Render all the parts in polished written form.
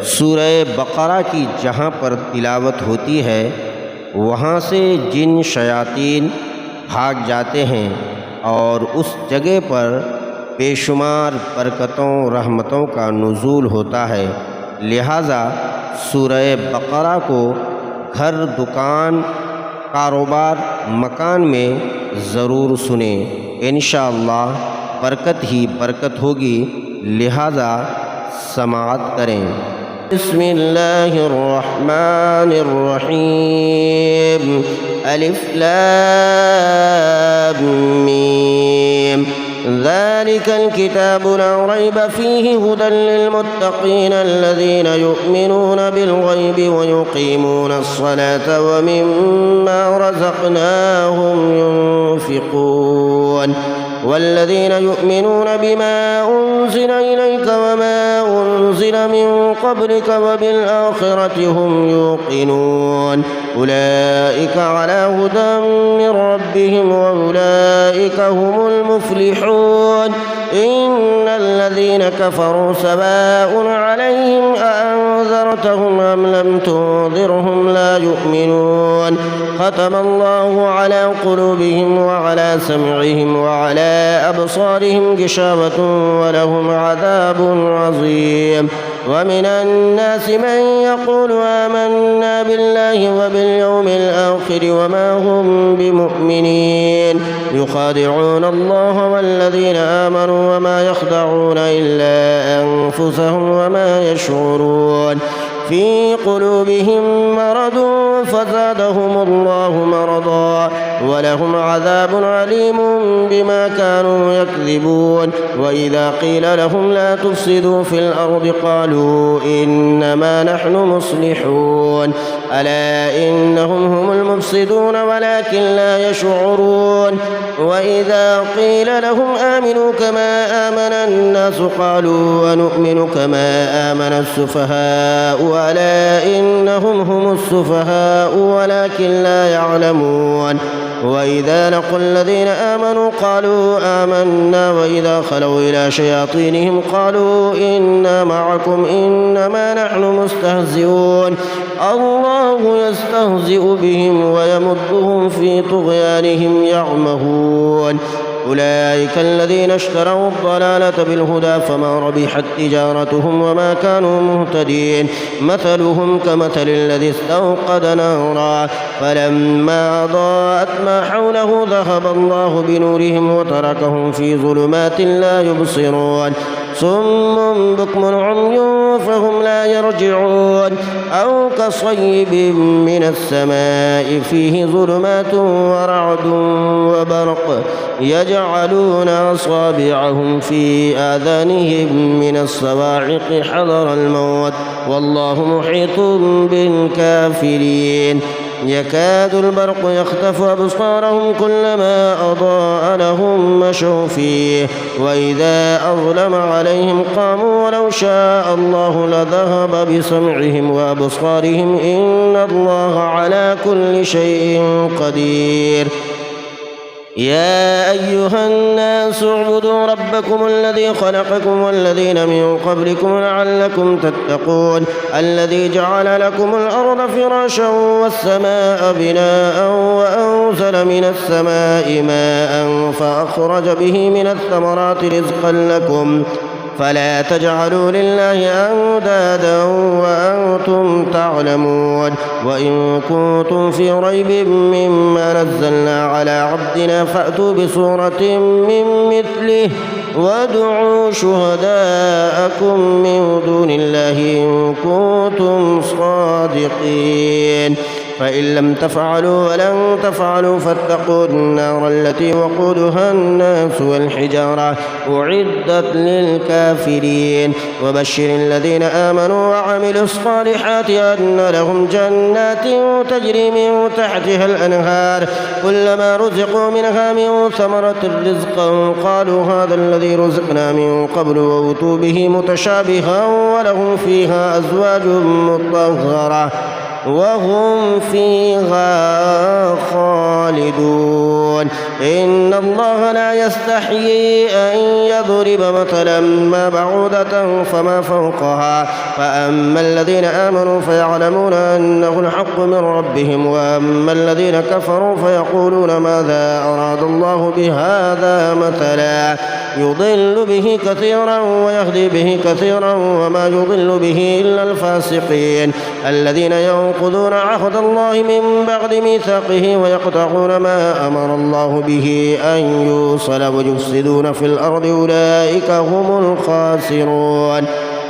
सूरह बकरा की जहाँ पर तिलावत होती है वहाँ से जिन शयातीन भाग जाते हैं और उस जगह पर बेशुमार बरकतों रहमतों का नुज़ूल होता है। लिहाजा सूरह बकरा को घर, दुकान, कारोबार, मकान में ज़रूर सुने। इंशाअल्लाह बरकत ही बरकत होगी। लिहाजा समाअत करें। बिस्मिल्लाहिर रहमानिर रहीम। अलिफ लाम मीम। ज़ालिकल किताबु ला रैब फ़ीहि हुदल लिलमुत्तक़ीन अल्लज़ीना युमिनूना बिलग़ैबि व युक़ीमूना अस्सलाता व मिम्मा रज़क़नाहुम युनफ़िक़ून वल्लज़ीना युमिनूना बिमा उन्ज़िल इलैका वमा उन्ज़िल मिन क़ब्लिका व बिलआख़िरति हुम युक़िनून उलाइका अला हुदन मिन रब्बिहिम व उलाइका हुमुल मुफ़्लिहून। इन्नल्लज़ीना कफ़रू सवाअun अलैहिम अअन्ज़रतहुम अम लम तुन्ज़िरहुम ला युमिनून। ख़तमल्लाहु अला क़ुलूबिहिम व अला समइहिम व अला अबसारिहिम गिशावतुन व लहुम अज़ाबुन अज़ीम। वमिनन नासि मन यक़ूलु आमन्ना बिल्लाहि व बिल-यौमिल आख़िर व मा हुम बिमुमिनीन। युख़ादिऊना अल्लाह वल्लज़ीना आमनू व मा यख़दऊना इल्ला अन्फुसहुम व मा यशऊरून। फ़ी क़ुलूबिहिम मरदुन फ़ज़ादहुमुल्लाहु मरदा व लहुम अज़ाबुन अलीमुन बिमा कानू यकज़िबून। व इज़ा क़ील लहुम ला तुफ़सिदू फ़िल अर्दि क़ालू इन्नमा नहनु मुस्लिहून। अला इन्नहुम हुमुल मुफ़सिदून वलाकिन ला यशऊरून। व इज़ा क़ील लहुम आमिनू कमा आमना अन्नासु क़ालू वनु'मिनु कमा आमना अस्सुफ़हाa'u अला इन्नहुम हुमुस-सुफ़हाa'u वलाकिन ला यअलमून। वइज़ा लक़ुल्लज़ीना आमनू क़ालू आमन्ना वइज़ा ख़लऊ इला शयातीनिहिम क़ालू इन्ना मअकुम इन्नमा नहनु मुस्तहज़िऊन। अल्लाहु यस्तहज़िउ बिहिम व यमुद्दुहुम फ़ी तुग़यानिहिम यअमहून। उलाइका अल्लज़ीना इश्तरौ अद-दलालता बिल-हुदा फमा रबिहत तिजारतुहुम व मा कानू मुहतदीन। मथलुहुम कमथलिल्लज़ी इस्तवक़द नारा फलम्मा अज़ाअत मा हौलहु ज़हब अल्लाहु बिनूरिहिम व तरकहुम फ़ी ज़ुलुमातिन ला युबसिरून। सुम्मुन बुक्मुन उम्युन फ़हुम ला यरजिऊन। औ कसय्यिबिन मिनस-समाइ फ़ीहि ज़ुलुमातुन व रअदुन व बरक़ यजअलून असाबिअहुम फ़ी आज़ानिहिम मिनस-सवा'iक़ हज़रल मौत वल्लाहु मुहीतुन बिल-काफ़िरीन। यकादु al-बरक़ यख़्तफ़ु अबसारहुम कुल्लमा अज़ाअ लहुम मशौ फ़ीहि व इज़ा अज़लम अलैहिम क़ामू वलौ शाअ अल्लाहु लज़हब बिसम'इहिम व अबसारिहिम इन्नल्लाहा अला कुल्लि शैइन क़दीर। या अय्युहन्नास उ'बुदू रब्बकुम अल्लज़ी ख़लक़कुम वल्लज़ीना मिन क़ब्लिकुम लअल्लकुम तत्तक़ून। अल्लज़ी जअल लकुमुल अर्ज़ फ़िराशा वस्समाअ बिनाअन व अनज़ल मिनस-समाइ माअन फ़अख़रज बिहि मिनथ-थमराति रिज़क़न लकुम फला तजअलू लिल्लाहि अंदादा वअंतुम तअलमून। वइन कुंतुम फ़ी रैबिन मिम्मा नज़्ज़लना अला अब्दिना फ़अतू बिसूरतिन मिन मिस्लिहि वद'ू शुहदाअकुम मिन दूनिल्लाहि इन कुंतुम सादिक़ीन। फ़इन लम तफ़अलू वलन तफ़अलू फ़त्तक़ू अन्नार अल्लती वक़ूदुहा अन्नास वल-हिजारा उ'इद्दत लिल-काफ़िरीन। वबश्शिरिल्लज़ीना आमनू वअमिलुस-सालिहाति अन्न लहुम जन्नातिन तजरी मिन तहतिहा al-अनहार कुल्लमा रुज़िक़ू मिनहा मिन समरतिर रिज़क़न क़ालू हाज़ा अल्लज़ी रुज़िक़ना मिन क़ब्लु वऊतू बिही मुतशाबिहान वलहुम फ़ीहा अज़वाजुन मुत्तहरा وهم فيها خالدون إن الله لا يستحيي أن يضرب مثلا ما بعوضة فما فوقها فأما الذين آمنوا فيعلمون أنه الحق من ربهم وأما الذين كفروا فيقولون ماذا أراد الله بهذا مثلا يضل به كثيرا ويهدي به كثيرا وما يضل به إلا الفاسقين الذين ينقضون عهد الله من بعد ميثاقه ويقطعون ما أمر الله به أن يوصل ويفسدون في الأرض أولئك هم الخاسرون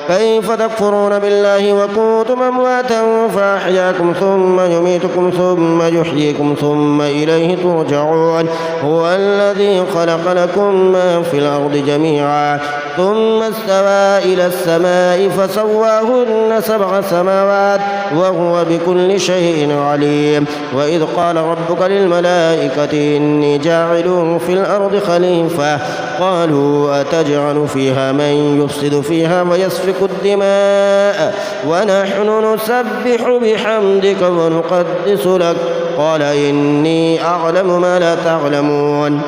كيف تكفرون بالله وكنتم أمواتا فأحياكم ثم يميتكم ثم يحييكم ثم إليه ترجعون هو الذي خلق لكم ما في الأرض جميعا ثم استوى إلى السماء فسواهن 7 سماوات وهو بكل شيء عليم وإذ قال ربك للملائكة إني جاعل في الأرض خليفة قالوا أتجعل فيها من يفسد فيها ويسفك الدماء ونحن نسبح بحمدك ونقدس لك قال إني أعلم ما لا تعلمون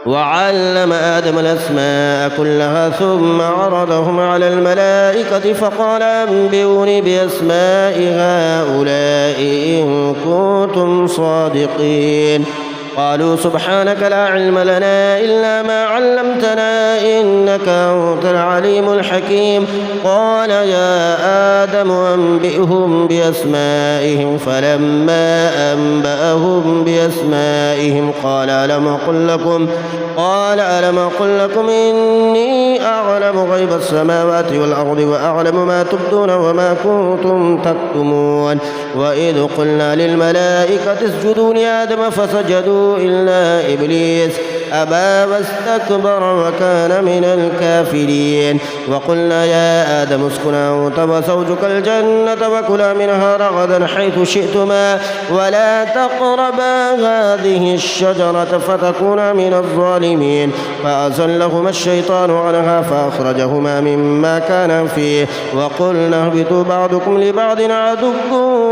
وعلم آدم الأسماء كلها ثم عرضهم على الملائكة فقال أنبئوني بأسماء هؤلاء إن كنتم صادقين قالوا سبحانك لا علم لنا إلا ما علمتنا إنك أنت العليم الحكيم قال يا آدم أنبئهم بأسمائهم فلما أنبأهم بأسمائهم قال ألم أقل لكم إني أعلم غيب السماوات والأرض وأعلم ما تبدون وما كنتم تكتمون وإذ قلنا للملائكة اسجدوا لآدم فسجدوا إلا إبليس أبى واستكبر وكان من الكافرين وقلنا يا آدم اسكن أنت وزوجك الجنة وكلا منها رغدا حيث شئتما ولا تقربا هذه الشجرة فتكونا من الظالمين فأزلهما الشيطان عنها فأخرجهما مما كان فيه وقلنا اهبطوا بعضكم لبعض عدو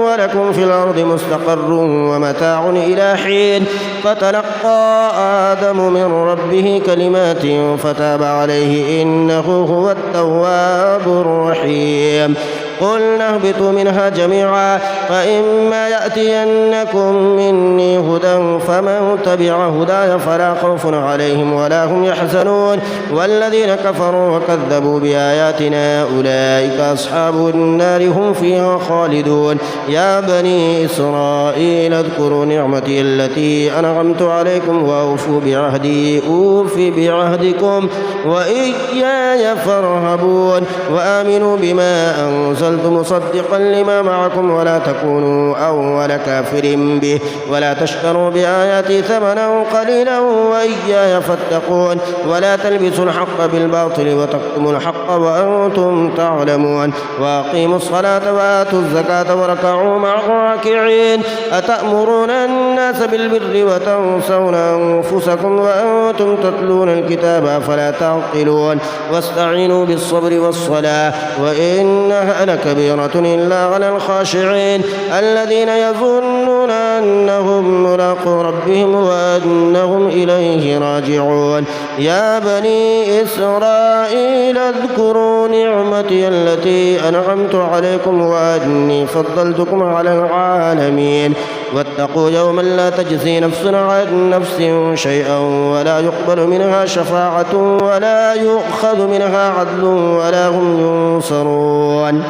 ولكم في الأرض مستقر ومتاع إلى حين فتلقى آدم من ربه كلمات فتاب عليه إنه هو التواب الرحيم قلنا اهبطوا منها جميعا فإما يأتينكم مني هدى فمن تبع هداي فلا خوف عليهم ولا هم يحزنون والذين كفروا وكذبوا بآياتنا أولئك أصحاب النار هم فيها خالدون يا بني إسرائيل اذكروا نعمتي التي أنعمت عليكم وأوفوا بعهدي أوف بعهدكم وإياي فارهبون وآمنوا بما أنزلت مصدقا لما معكم ولا تكونوا أول كافر به ولا تشتروا بآياتي ثمنا قليلا وإياي فاتقون ولا تلبسوا الحق بالباطل وتكتموا الحق وأنتم تعلمون وأقيموا الصلاة وآتوا الزكاة واركعوا مع الراكعين أتأمرون الناس بالبر وتنسون أنفسكم وأنتم تتلون الكتاب فلا تعقلون واستعينوا بالصبر والصلاة وإنها لكبيرة إلا على الخاشعين الذين يظنون أنهم ملاقو ربهم وأنهم إليه راجعون يا بني إسرائيل اذكروا نعمتي التي أنعمت عليكم وأني فضلتكم على العالمين واتقوا يوما لا تجزي نفس عن نفس شيئا ولا يقبل منها شفاعة ولا يؤخذ منها عدل ولا هم ينصرون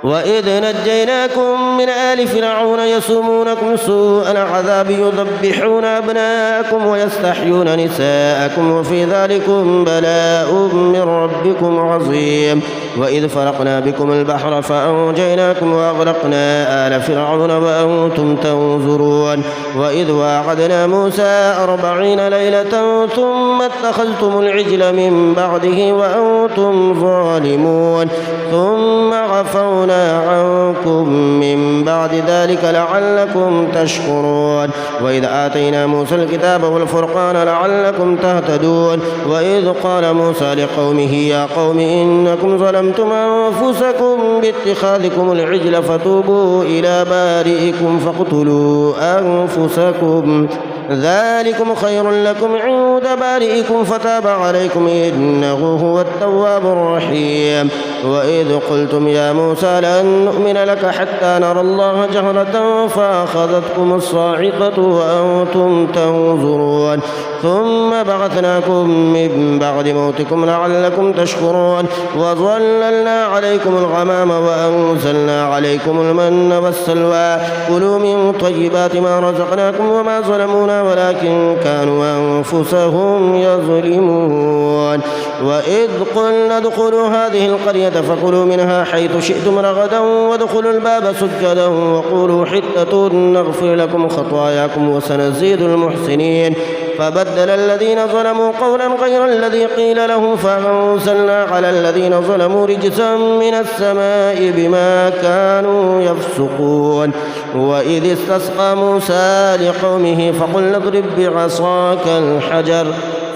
وإذ نجيناكم من آل فرعون يسومونكم سوء العذاب يذبحون أبناءكم ويستحيون نساءكم وفي ذلكم بلاء من ربكم عظيم وإذ فرقنا بكم البحر فأنجيناكم وأغرقنا آل فرعون وأنتم تنظرون وإذ واعدنا موسى 40 ليلة ثم اتخذتم العجل من بعده وأنتم ظالمون ثم عفونا عنكم من بعد بعد ذلك لعلكم تشكرون. وإذ آتينا موسى الكتاب والفرقان لعلكم تهتدون. وإذ قال موسى لقومه يا قوم إنكم ظلمتم أنفسكم باتخاذكم العجل فتوبوا إلى بارئكم فاقتلوا أنفسكم ذلكم خير لكم عند بارئكم فتاب عليكم إنه هو التواب الرحيم. وإذ قلتم يا موسى لن نؤمن لك حتى نرى الله جهرة فأخذتكم الصاعقة وأنتم تنظرون ثم بعثناكم من بعد موتكم لعلكم تشكرون. وظللنا عليكم الغمام وأنزلنا عليكم المن والسلوى كلوا من طيبات ما رزقناكم وما ظلمونا ولكن كانوا أنفسهم يظلمون. وإذ قلنا ادخلوا هذه القرية فكلوا منها حيث شئتم رغدا وادخلوا الباب سجدا وقولوا حتة نغفر لكم خطاياكم وسنزيد المحسنين. فبدل الذين ظلموا قولا غير الذي قيل لهم فأنزلنا على الذين ظلموا رجزا من السماء بما كانوا يفسقون. وإذ استسقى موسى لقومه فقلنا اضرب بعصاك الحجر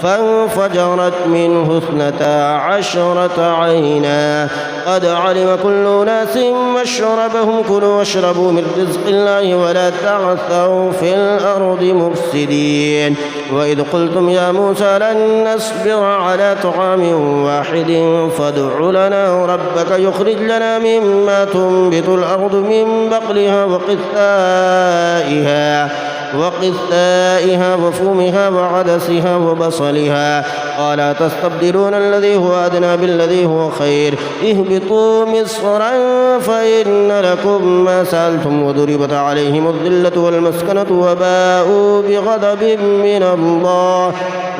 فانفجرت منه 12 عينا قد علم كل أناس مشربهم كلوا واشربوا من رزق الله ولا تعثوا في الأرض مفسدين. وإذ قلتم يا موسى لن نصبر على طعام واحد فادع لنا ربك يخرج لنا مما تنبت الأرض من بقلها وقثائها وفومها وعدسها وبصلها قال تستبدلون الذي هو أدنى بالذي هو خير اهبطوا مصرا فإن لكم ما سألتم وضربت عليهم الذلة والمسكنة وباءوا بغضب من الله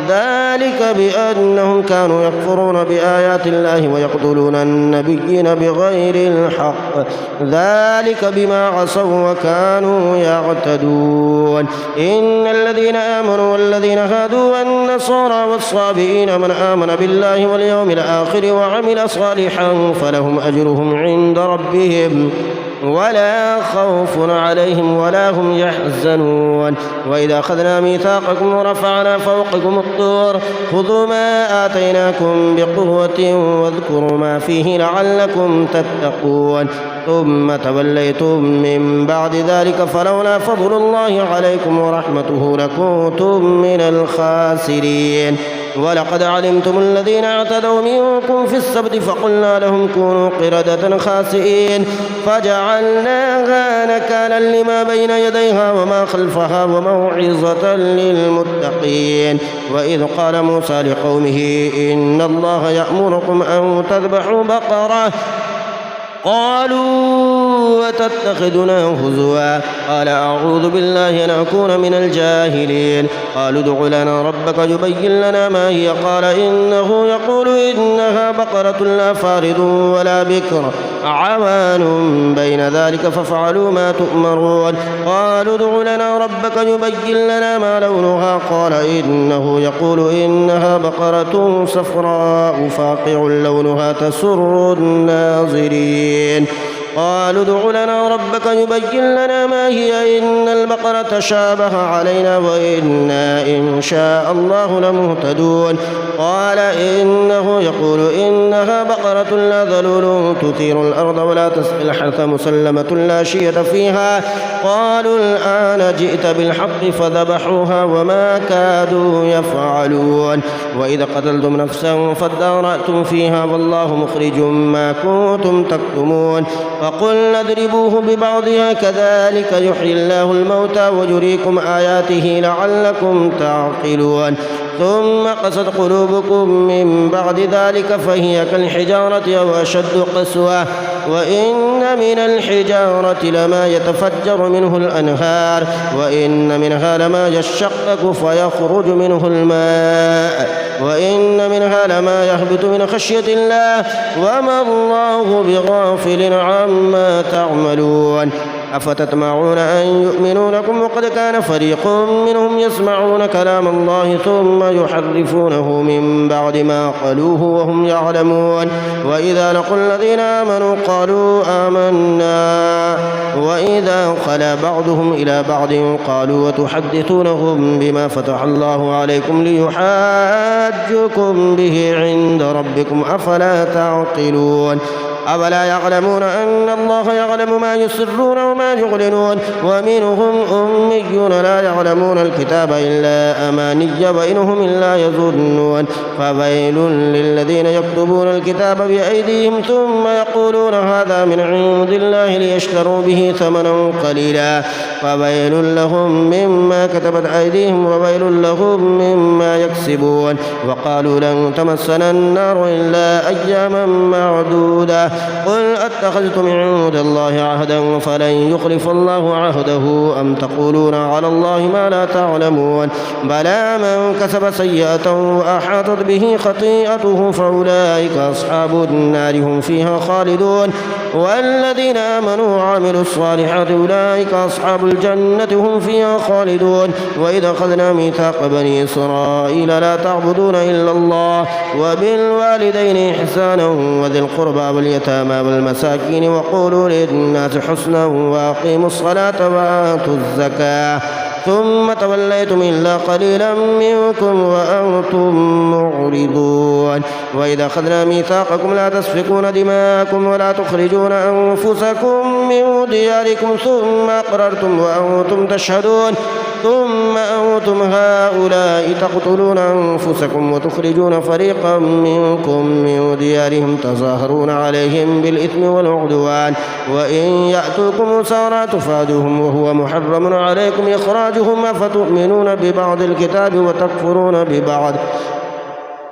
ذلك بأنهم كانوا يكفرون بآيات الله ويقتلون النبيين بغير الحق ذلك بما عصوا وكانوا يعتدون. إن الذين آمنوا والذين هادوا والنصارى والصابئين من آمن بالله واليوم الآخر وعمل صالحا فلهم أجرهم عند ربهم ولا خوف عليهم ولا هم يحزنون. وإذا أخذنا ميثاقكم ورفعنا فوقكم الطور خذوا ما آتيناكم بقوة واذكروا ما فيه لعلكم تتقون ثم توليتم من بعد ذلك فلولا فضل الله عليكم ورحمته لكنتم من الخاسرين. ولقد علمتم الذين اعتدوا منكم في السبت فقلنا لهم كونوا قردة خاسئين فجعلناها نكالا لما بين يديها وما خلفها وموعظة للمتقين. وإذ قال موسى لقومه إن الله يأمركم أن تذبحوا بقرة قالوا وتتخذنا هزوا قال أعوذ بالله أن أكون من الجاهلين. قالوا ادع لنا ربك يبين لنا ما هي قال إنه يقول إنها بقرة لا فارض ولا بكر عوان بين ذلك فافعلوا ما تؤمرون. قالوا ادع لنا ربك يبين لنا ما لونها قال إنه يقول إنها بقرة صفراء فاقع لونها تسر الناظرين. قالوا ادع لنا ربك يبين لنا ما هي إن البقرة شابه علينا وإنا إن شاء الله لمهتدون. قال إنه يقول إنها بقرة لا ذلول تثير الأرض ولا تسقي الحرث مسلمة لا شية فيها. قالوا الآن جئت بالحق فذبحوها وما كادوا يفعلون. وإذا قتلتم نفسا فادارأتم فيها والله مخرج ما كنتم تكتمون. فقلنا اضربوه ببعضها كذلك يحيي الله الموتى ويريكم آياته لعلكم تعقلون. ثم قست قلوبكم من بعد ذلك فهي كالحجارة أو أشد قسوة وإن من الحجارة لما يتفجر منه الأنهار وإن منها لما يشقق فيخرج منه الماء وإن منها لما يهبط من خشية الله وما الله بغافل عما تعملون. أفتطمعون أن يؤمنوا لكم وقد كان فريق منهم يسمعون كلام الله ثم يحرفونه من بعد ما قالوه وهم يعلمون وإذا لقوا الذين آمنوا قالوا آمنا وإذا خلا بعضهم إلى بعض قالوا وتحدثونهم بما فتح الله عليكم ليحاجوكم به عند ربكم أفلا تعقلون أولا يعلمون أن الله يعلم ما يسرون وما يعلنون ومنهم أميون لا يعلمون الكتاب إلا أماني وإنهم إلا يظنون فويل للذين يكتبون الكتاب بأيديهم ثم يقولون هذا من عند الله ليشتروا به ثمنا قليلا فويل لهم مما كتبت أيديهم وويل لهم مما يكسبون وقالوا لن تمسنا النار إلا أياما معدودة قل أتخذتم من عند الله عهدا فلن يخلف الله عهده أم تقولون على الله ما لا تعلمون بلى من كسب سيئة وأحاطت به خطيئته فأولئك أصحاب النار هم فيها خالدون والذين آمنوا وعملوا الصالحات أولئك أصحاب الجنة هم فيها خالدون وإذا أخذنا ميثاق بني إسرائيل لا تعبدون إلا الله وبالوالدين إحسانا وذي القربى واليتامى والمساكين وقولوا للناس حسنا وأقيموا الصلاة وآتوا الزكاة ثم توليتم إلا قليلا منكم وأنتم معرضون وإذا أخذنا ميثاقكم لا تسفكون دماءكم ولا تخرجون أنفسكم من دياركم ثم أقررتم وأنتم تشهدون ثم أنتم هؤلاء تقتلون أنفسكم وتخرجون فريقا منكم من ديارهم تظاهرون عليهم بالإثم والعدوان وإن يأتوكم سارى تفادوهم وهو محرم عليكم إخراجهم أفتؤمنون ببعض الكتاب وتكفرون ببعض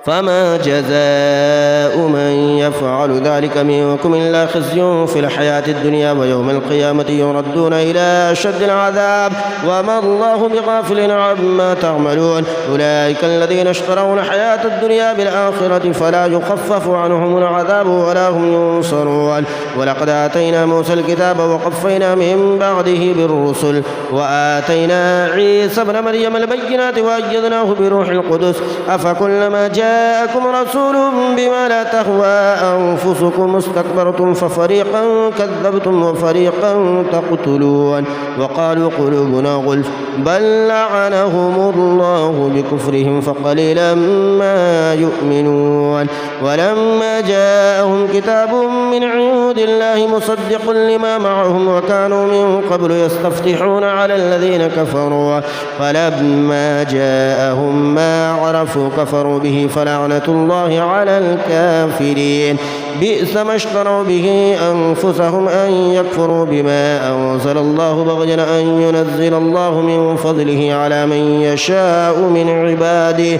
فما جزاء من يفعل ذلك منكم إلا خزي في الحياة الدنيا ويوم القيامة يردون إلى أشد العذاب وما الله بغافل عما تعملون أولئك الذين اشتروا الحياة الدنيا بالآخرة فلا يخفف عنهم العذاب ولا هم ينصرون ولقد آتينا موسى الكتاب وقفينا من بعده بالرسل وآتينا عيسى ابن مريم البينات وأيدناه بروح القدس أفكلما جاءكم رسول بما لا تهوى أنفسكم استكبرتم ففريقا كذبتم وفريقا تقتلون وقالوا قلوبنا غلف بل لعنهم الله بكفرهم فقليلا ما يؤمنون ولما جاءهم كتاب من عند الله مصدق لما معهم وكانوا من قبل يستفتحون على الذين كفروا فلما جاءهم ما عرفوا كفروا به فلعنة الله على الكافرين بئس ما اشتروا به أنفسهم أن يكفروا بما أنزل الله بغيا أن ينزل الله من فضله على من يشاء من عباده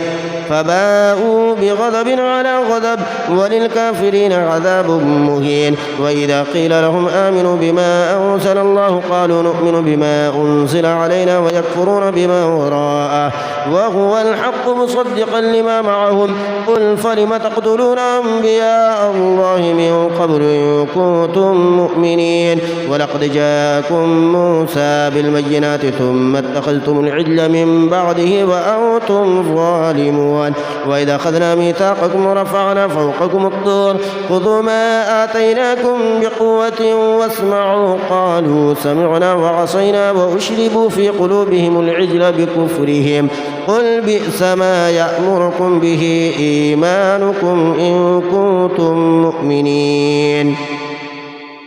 فباءوا بغضب على غضب وللكافرين عذاب مهين وإذا قيل لهم آمنوا بما أنزل الله قالوا نؤمن بما أنزل علينا ويكفرون بما وراءه وهو الحق مصدقا لما معهم قل فلم تقتلون أنبياء الله من قبل إن كنتم مؤمنين ولقد جاءكم موسى بالبينات ثم اتخذتم العجل من بعده وأنتم ظالمون وإذا أخذنا ميثاقكم ورفعنا فوقكم الطور خذوا ما آتيناكم بقوة واسمعوا قالوا سمعنا وعصينا وأشربوا في قلوبهم العجل بكفرهم قل بئس ما يأمركم به إيمانكم إن كنتم مؤمنين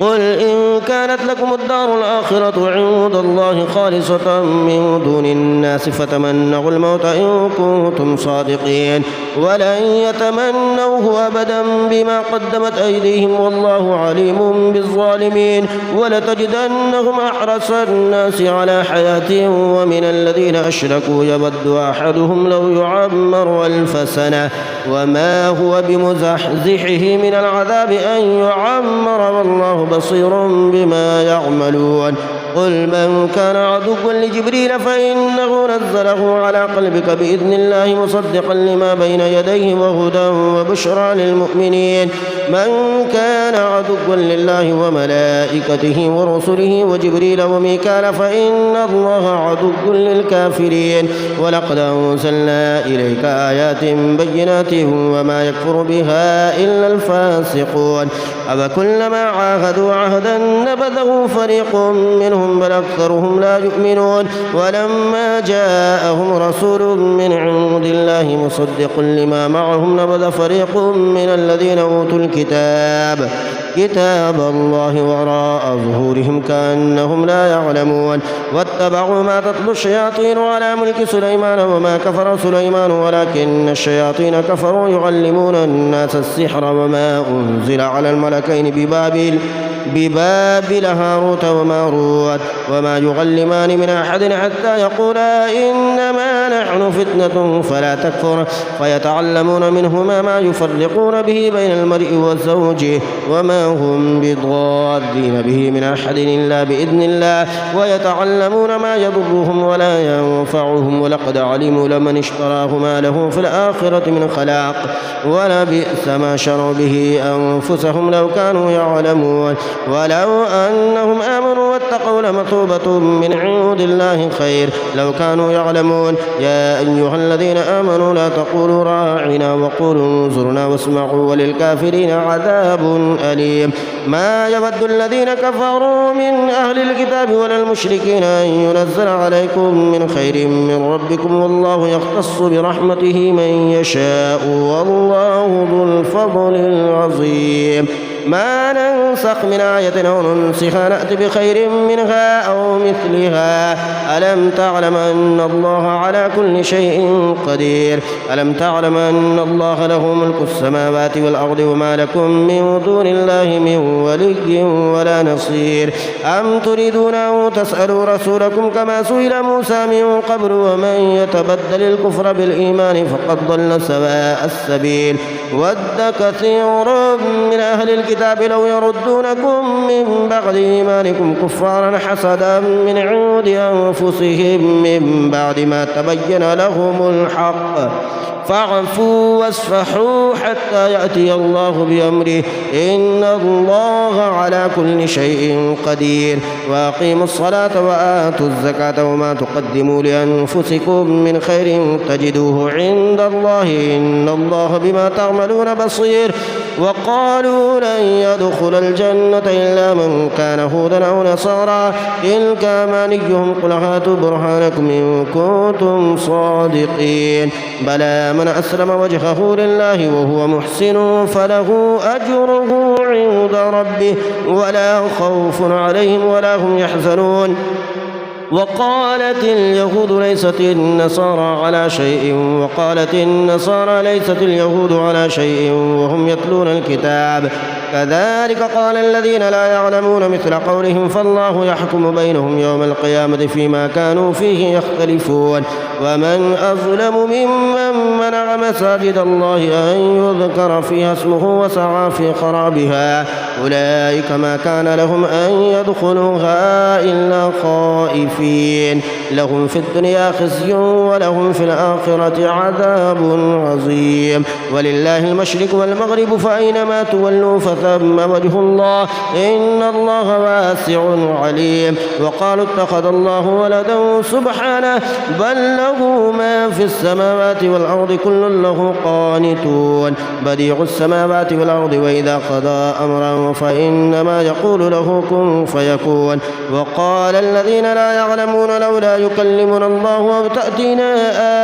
قل إن كانت لكم الدار الآخرة عند الله خالصة من دون الناس فتمنوا الموت إن كنتم صادقين ولن يتمنوه أبدا بما قدمت أيديهم والله عليم بالظالمين ولتجدنهم أحرص الناس على حياة ومن الذين أشركوا يود أحدهم لو يعمر 1000 سنة وما هو بمزحزحه من العذاب أن يعمر والله بصير بما يعملون قل من كان عدوا لجبريل فإنه نزله على قلبك بإذن الله مصدقا لما بين يديه وهدى وبشرى للمؤمنين من كان عدوا لله وملائكته ورسله وجبريل وميكال فإن الله عدو للكافرين ولقد أنزلنا إليك آيات بينات وما يكفر بها إلا الفاسقون أفكلما عاهدوا عهدا نبذه فريق منهم بل أكثرهم لا يؤمنون ولما جاءهم رسول من عند الله مصدق لما معهم نبذ فريق من الذين أوتوا الكتاب كتاب الله وراء ظهورهم كأنهم لا يعلمون واتبعوا ما تتلو الشياطين على ملك سليمان وما كفر سليمان ولكن الشياطين كفروا يعلمون الناس السحر وما أنزل على الملكين ببابل هاروت وماروت وما يعلمان من أحد حتى يقولا إنما نحن فتنة فلا تكفر فيتعلمون منهما ما يفرقون به بين المرء وزوجه وما هم بضارين به من أحد إلا بإذن الله ويتعلمون ما يضرهم ولا ينفعهم ولقد علموا لمن اشتراه ما له في الآخرة من خلاق ولبئس ما شروا به أنفسهم لو كانوا يعلمون ولو أنهم آمنوا واتقوا لمثوبة من عند الله خير لو كانوا يعلمون يا أيها الذين آمنوا لا تقولوا راعنا وقولوا انظرنا واسمعوا وللكافرين عذاب أليم ما يود الذين كفروا من أهل الكتاب ولا المشركين أن ينزل عليكم من خير من ربكم والله يختص برحمته من يشاء والله ذو الفضل العظيم ما ننسخ من آية أو ننسخها نأت بخير منها أو مثلها ألم تعلم أن الله على كل شيء قدير ألم تعلم أن الله له ملك السماوات والأرض وما لكم من دون الله من ولي ولا نصير أم تريدون أن تسألوا رسولكم كما سئل موسى من قبل ومن يتبدل الكفر بالإيمان فقد ضل سواء السبيل ود كثير من أهل الكتاب لو يردونكم من بعد إيمانكم كفارا حسدا من عند أنفسهم من بعد ما تبين لهم الحق فاعفوا واصفحوا حتى يأتي الله بأمره إن الله على كل شيء قدير وأقيموا الصلاة وآتوا الزكاة وما تقدموا لأنفسكم من خير تجدوه عند الله إن الله بما تعملون بصير وقالوا لن يدخل الجنة إلا من كان هودا أو نصارى تلك أمانيهم قل هاتوا برهانكم إن كنتم صادقين بلى من أسلم وجهه لله وهو محسن فله أجره عند ربه ولا خوف عليهم ولا هم يحزنون وقالت اليهود ليست النصارى على شيء وقالت النصارى ليست اليهود على شيء وهم يتلون الكتاب كذلك قال الذين لا يعلمون مثل قولهم فالله يحكم بينهم يوم القيامة فيما كانوا فيه يختلفون ومن أظلم ممن منع مساجد الله أن يذكر فيها اسمه وسعى في خرابها أولئك ما كان لهم أن يدخلوها إلا خائفين لهم في الدنيا خزي ولهم في الآخرة عذاب عظيم ولله المشرق والمغرب فأينما تولوا فثم وجه الله إن الله واسع عليم وقالوا اتخذ الله ولدا سبحانه بل له ما في السماوات والأرض كل له قانتون بديع السماوات والأرض وإذا قضى أمرا فإنما يقول له كن فيكون وقال الذين لا يعلمون لولا يكلمنا الله أو تأتينا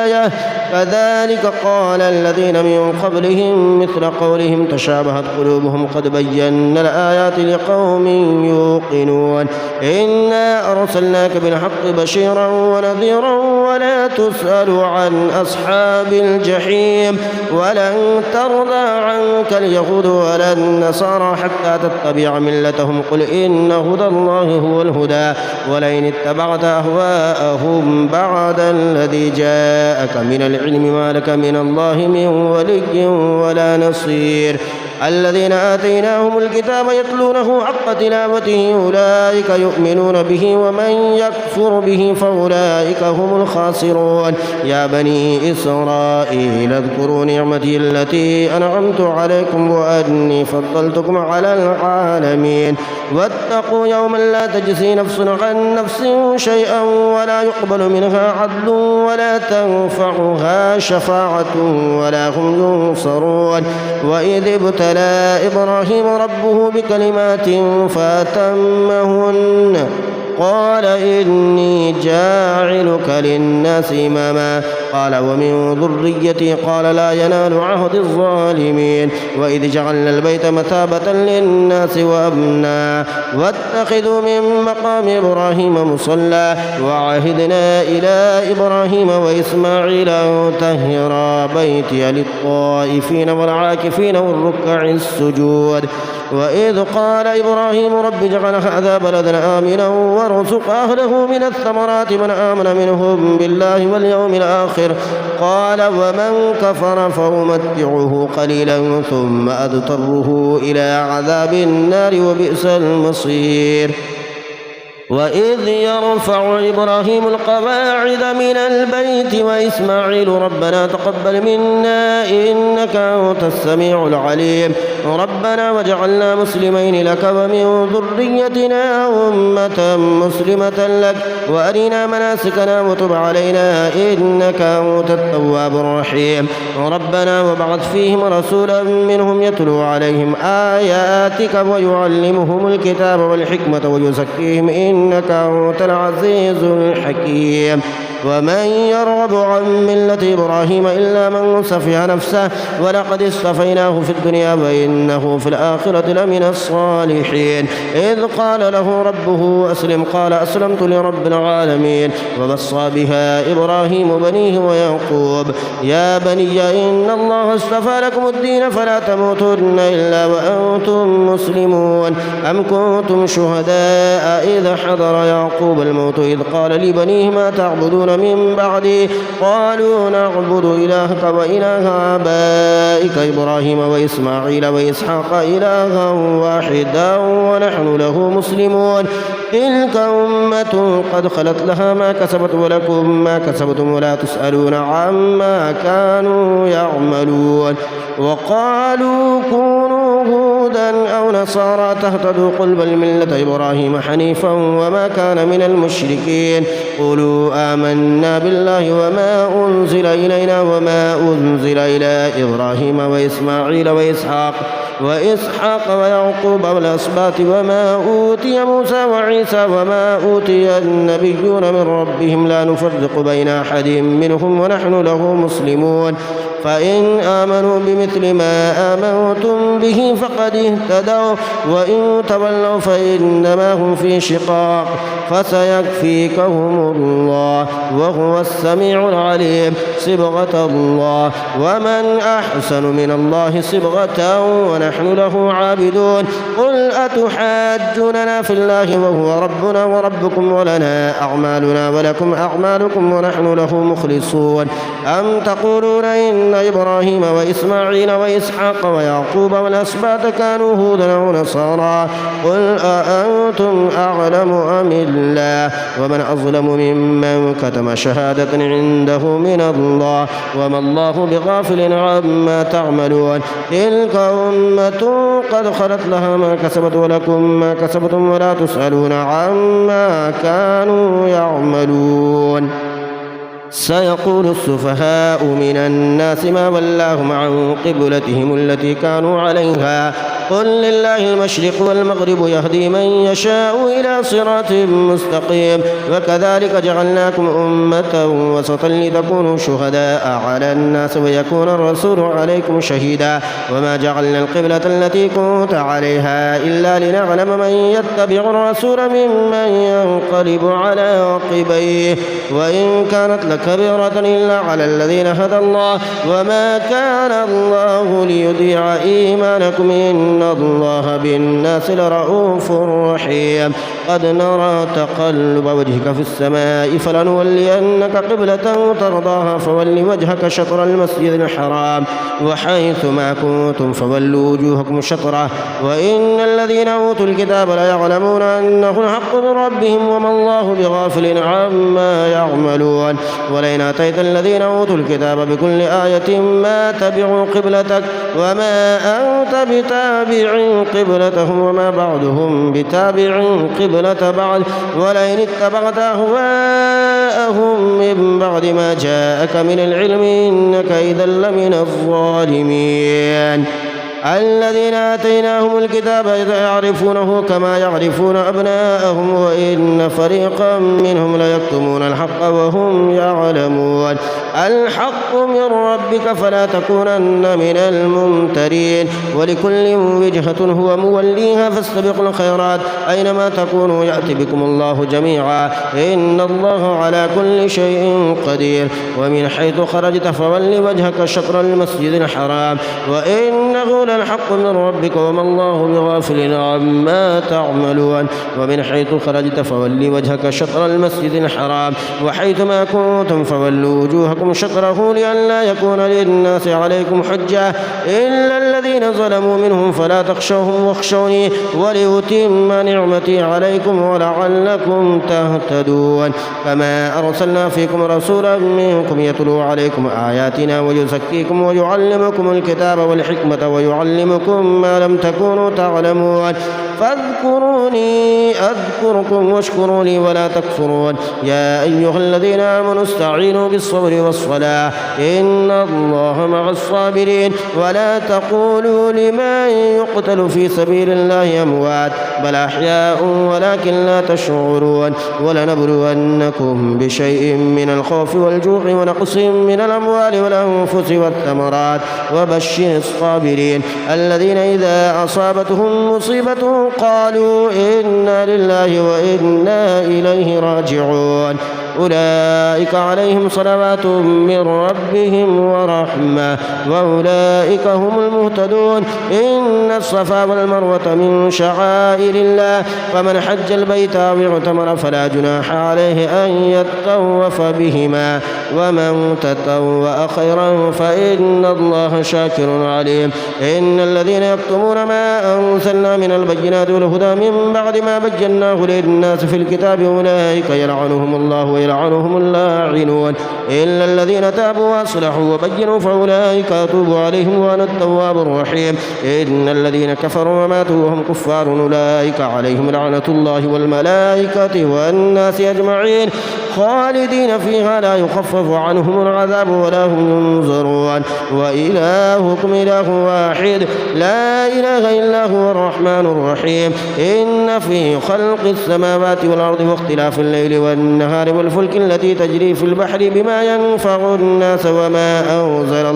آية كذلك قال الذين من قبلهم مثل قولهم تشابهت قلوبهم قد بينا الآيات لقوم يوقنون إنا أرسلناك بالحق بشيرا ونذيرا ولا تسأل عن أصحاب الجحيم ولن ترضى عنك اليهود ولا النصارى حتى تتبع ملتهم قل إن هدى الله هو الهدى ولئن اتبعت أهواءهم بعد الذي جاءك من العلم ما لك من الله من ولي ولا نصير الذين آتيناهم الكتاب يتلونه حق تلاوته أولئك يؤمنون به ومن يكفر به فأولئك هم الخاسرون يا بني إسرائيل اذكروا نعمتي التي أنعمت عليكم وأني فضلتكم على العالمين واتقوا يوما لا تجزي نفس عن نفس شيئا ولا يقبل منها عدل ولا تنفعها شفاعة ولا هم ينصرون وإذ ابتلى إبراهيم ربه بكلمات فأتمهن قال إني جاعلك للناس إماما قال ومن ذريتي قال لا ينال عهد الظالمين وإذ جعلنا البيت مثابة للناس وأمنا واتخذوا من مقام إبراهيم مصلى وعهدنا إلى إبراهيم وإسماعيل أن طهرا بيتي للطائفين والعاكفين والركع السجود وإذ قال إبراهيم رب اجعل هذا بلدا آمنا وارزق أهله من الثمرات من آمن منهم بالله واليوم الآخر قال ومن كفر فأمتعه قليلا ثم أضطره إلى عذاب النار وبئس المصير وإذ يرفع إبراهيم القواعد من البيت وإسماعيل ربنا تقبل منا إنك أنت السميع العليم ربنا واجعلنا مسلمين لك ومن ذريتنا أمة مسلمة لك وأرنا مناسكنا وتب علينا إنك أنت التواب الرحيم ربنا وابعث فيهم رسولا منهم يتلو عليهم آياتك ويعلمهم الكتاب والحكمة ويزكيهم إنك أنت العزيز الحكيم ومن يرغب عن ملة إبراهيم إلا من سفه نفسه ولقد اصطفيناه في الدنيا وإنه في الآخرة لمن الصالحين إذ قال له ربه أسلم قال أسلمت لرب العالمين ووصى بها إبراهيم بنيه ويعقوب يا بني إن الله اصطفى لكم الدين فلا تموتن إلا وأنتم مسلمون أم كنتم شهداء إذ حضر يعقوب الموت إذ قال لبنيه ما تعبدون من بعدي قالوا نعبد إلهك وإله آبائك إبراهيم وإسماعيل وإسحاق إلها واحدا ونحن له مسلمون تلك أمة قد خلت لها ما كسبت ولكم ما كسبتم ولا تسألون عما كانوا يعملون وقالوا كونوا هودا أو نصارى تهتدوا قل بل ملة إبراهيم حنيفا وما كان من المشركين قولوا آمنا بالله وما أنزل إلينا وما أنزل إلى إبراهيم وإسماعيل وإسحاق ويعقوب والأسباط وما أوتي موسى وعيسى وما أوتي النبيون من ربهم لا نفرق بين أحد منهم ونحن له مسلمون فإن آمنوا بمثل ما آمنتم به فقد اهتدوا وإن تولوا فإنما هم في شقاق فسيكفيكهم الله وهو السميع العليم صبغة الله ومن أحسن من الله صبغة ونحن له عابدون قل أتحاجوننا في الله وهو ربنا وربكم ولنا أعمالنا ولكم أعمالكم ونحن له مخلصون أم تقولون إن إبراهيم وإسماعيل وإسحاق ويعقوب والأسباط كانوا هودا أو نصارى قل أأنتم أعلم أم الله ومن أظلم ممن كتم شهادة عنده من الله وما الله بغافل عما تعملون تلك أمة قد خلت لها ما كسبت ولكم ما كسبتم ولا تسألون عما كانوا يعملون سيقول السفهاء من الناس ما ولاهم عن قبلتهم التي كانوا عليها قل لله المشرق والمغرب يهدي من يشاء إلى صراط مستقيم وكذلك جعلناكم أمة وسطا لتكونوا شهداء على الناس ويكون الرسول عليكم شهيدا وما جعلنا القبلة التي كنت عليها إلا لنعلم من يتبع الرسول ممن ينقلب على عقبيه وإن كانت لكبيرة إلا على الذين هدى الله وما كان الله ليضيع إيمانكم إن الله بالناس لرؤوف رحيم قد نرى تقلب وجهك في السماء فلنولينك قبلة ترضاها فول وجهك شطر المسجد الحرام وحيث ما كنتم فولوا وجوهكم شطره وإن الذين أوتوا الكتاب ليعلمون أنه الحق من ربهم وما الله بغافل عما يعملون ولئن أتيت الذين أوتوا الكتاب بكل آية ما تبعوا قبلتك وما أنت بتابع قبلتهم وما بعضهم بتابع قبلة بعض ولئن اتبعت أهواءهم من بعد ما جاءك من العلم إنك إذا لمن الظالمين الذين آتيناهم الكتاب يعرفونه كما يعرفون أبناءهم وإن فريقا منهم ليكتمون الحق وهم يعلمون الحق من ربك فلا تكونن من الممترين ولكل وجهة هو موليها فاستبقوا الخيرات أينما تكونوا يأتي بكم الله جميعا إن الله على كل شيء قدير ومن حيث خرجت فول وجهك شطر المسجد الحرام وإنه الحق من ربك وما الله بغافل عما تعملون ومن حيث خرجت فول وجهك شطر المسجد الحرام وحيث ما كنتم فولوا وجوهكم شطره لئلا يكون للناس عليكم حجة إلا الذين ظلموا منهم فلا تخشوهم واخشوني ولأتم نعمتي عليكم ولعلكم تهتدون كما أرسلنا فيكم رسولا منكم يتلو عليكم آياتنا ويزكيكم ويعلمكم الكتاب والحكمة ويعلمكم ما لم تكونوا تعلمون فاذكروني أذكركم واشكروا لي ولا تكفرون يا أيها الذين آمنوا استعينوا بالصبر والصلاة إن الله مع الصابرين ولا تقولوا لمن يقتل في سبيل الله أموات بل أحياء ولكن لا تشعرون ولنبلونكم بشيء من الخوف والجوع ونقص من الأموال والأنفس والثمرات وبشر الصابرين الذين إذا أصابتهم مصيبة قالوا إنا لله وإنا إليه راجعون أولئك عليهم صلوات من ربهم ورحمة وأولئك هم المهتدون إن الصفا والمروة من شعائر الله فمن حج البيت أو اعتمر فلا جناح عليه أن يطوف بهما ومن تطوع خيرا فإن الله شاكر عليم إن الذين يكتمون ما أنزلنا من البينات والهدى من بعد ما بيناه للناس في الكتاب أولئك يلعنهم الله ويلعنهم اللاعنون إلا الذين تابوا وأصلحوا وبينوا فأولئك أتوب عليهم وأنا التواب الرحيم إن الذين كفروا وماتوا وهم كفار أولئك عليهم لعنة الله والملائكة والناس أجمعين خالدين فيها لا يخفف عنهم العذاب ولا هم ينظرون وإلهكم إله واحد لا إله إلا هو الرحمن الرحيم إن في خلق السماوات والأرض واختلاف الليل والنهار والفلك التي تجري في البحر بما ينفع الناس وما أنزل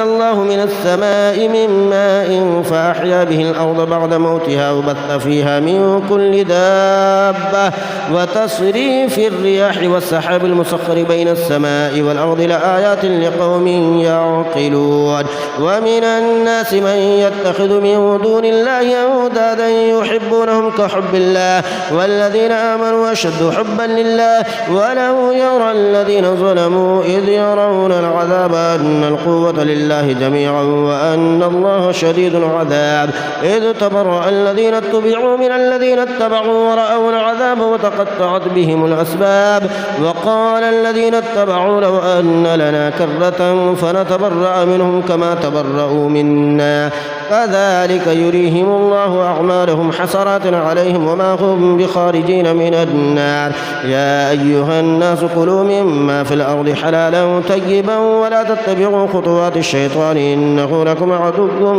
الله من السماء من ماء فأحيا به الأرض بعد موتها وبث فيها من كل دابة وتصريف الرياح والسحاب المسخر بين السماء والأرض لآيات لقوم يعقلون ومن الناس من يتخذ من دون الله أندادا يحبونهم كحب الله والذين آمنوا أشد حبا لله ولو يرى الذين ظلموا إذ يرون العذاب أن القوة لله جميعا وأن الله شديد العذاب إذ تبرأ الذين اتبعوا من الذين اتبعوا ورأوا العذاب وتقطعت بهم الأسباب وقال الذين اتبعوا لو أن لنا كرة فنتبرأ منهم كما تبرأوا منا كذلك يريهم الله أعمالهم حسرات عليهم وما هم بخارجين من النار يا أيها الناس كلوا مما في الأرض حلالا طيبا ولا تتبعوا خطوات الشيطان إنه لكم عدو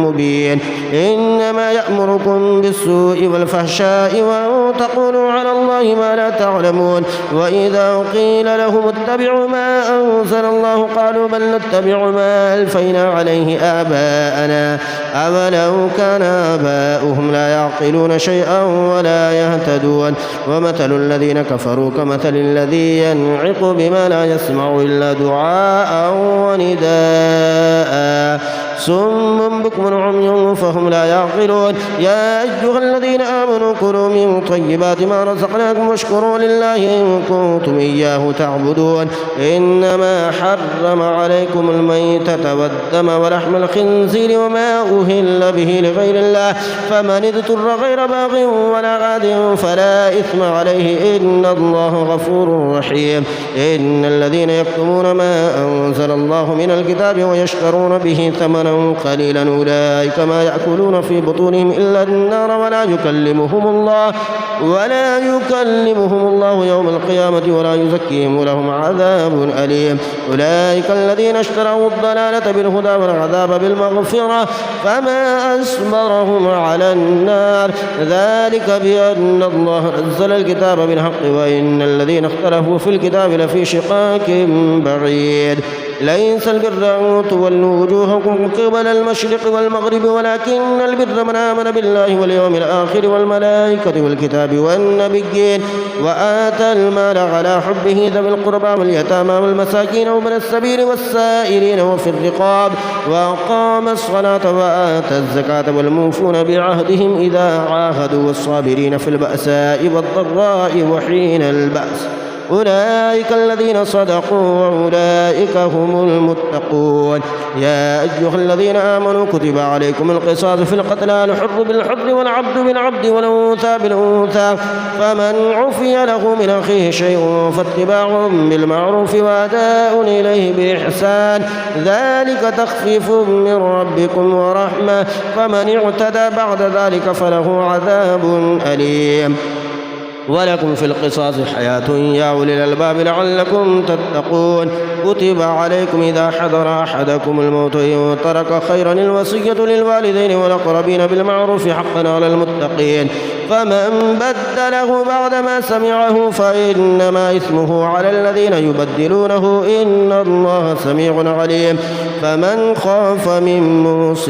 مبين إنما يأمركم بالسوء والفحشاء وأن تقولوا على الله ما لا تعلمون وإذا قيل لهم اتبعوا ما أنزل الله قالوا بل نتبع ما ألفينا عليه آباءنا أولو كان آباؤهم لا يعقلون شيئا ولا يهتدون ومثل الذين كفروا كمثل الذي ينعق بما لا يسمع إلا دعاء ونداء صم بكم عمي فهم لا يعقلون يا أيها الذين آمنوا كلوا من طيبات ما رزقناكم واشكروا لله إن كنتم إياه تعبدون إنما حرم عليكم الميتة والدم ولحم الخنزير وما أهل به لغير الله فمن اضطر غير باغ ولا عاد فلا إثم عليه إن الله غفور رحيم إن الذين يكتمون ما أنزل الله من الكتاب ويشترون به ثمنا قليلا أولئك ما يأكلون في بطونهم إلا النار ولا يكلمهم الله يوم القيامة ولا يزكيهم ولهم عذاب أليم أولئك الذين اشتروا الضلالة بالهدى والعذاب بالمغفرة فما أصبرهم على النار ذلك بأن الله نزل الكتاب بالحق وإن الذين اختلفوا في الكتاب لفي شقاق بعيد ليس البر أن تولوا وجوهكم قبل المشرق والمغرب ولكن البر من آمن بالله واليوم الآخر والملائكة والكتاب والنبيين وآتى المال على حبه ذوي القربى واليتامى والمساكين وابن السبيل والسائلين وفي الرقاب وأقام الصلاة وآتى الزكاة والموفون بعهدهم إذا عاهدوا والصابرين في البأساء والضراء وحين البأس أولئك الذين صدقوا وأولئك هم المتقون يا أيها الذين آمنوا كتب عليكم القصاص في القتلى الحر بالحر والعبد بالعبد والأنثى بالأنثى فمن عفي له من أخيه شيء فاتباع بالمعروف وأداء إليه بإحسان ذلك تخفيف من ربكم ورحمة فمن اعتدى بعد ذلك فله عذاب أليم ولكم في القصاص حياة يا أولي الألباب لعلكم تتقون كتب عليكم إذا حضر أحدكم الموت إن ترك خيرا الوصية للوالدين والأقربين بالمعروف حقا على المتقين فمن بدله بعدما سمعه فإنما إثمه على الذين يبدلونه إن الله سميع عليم فمن خاف من موص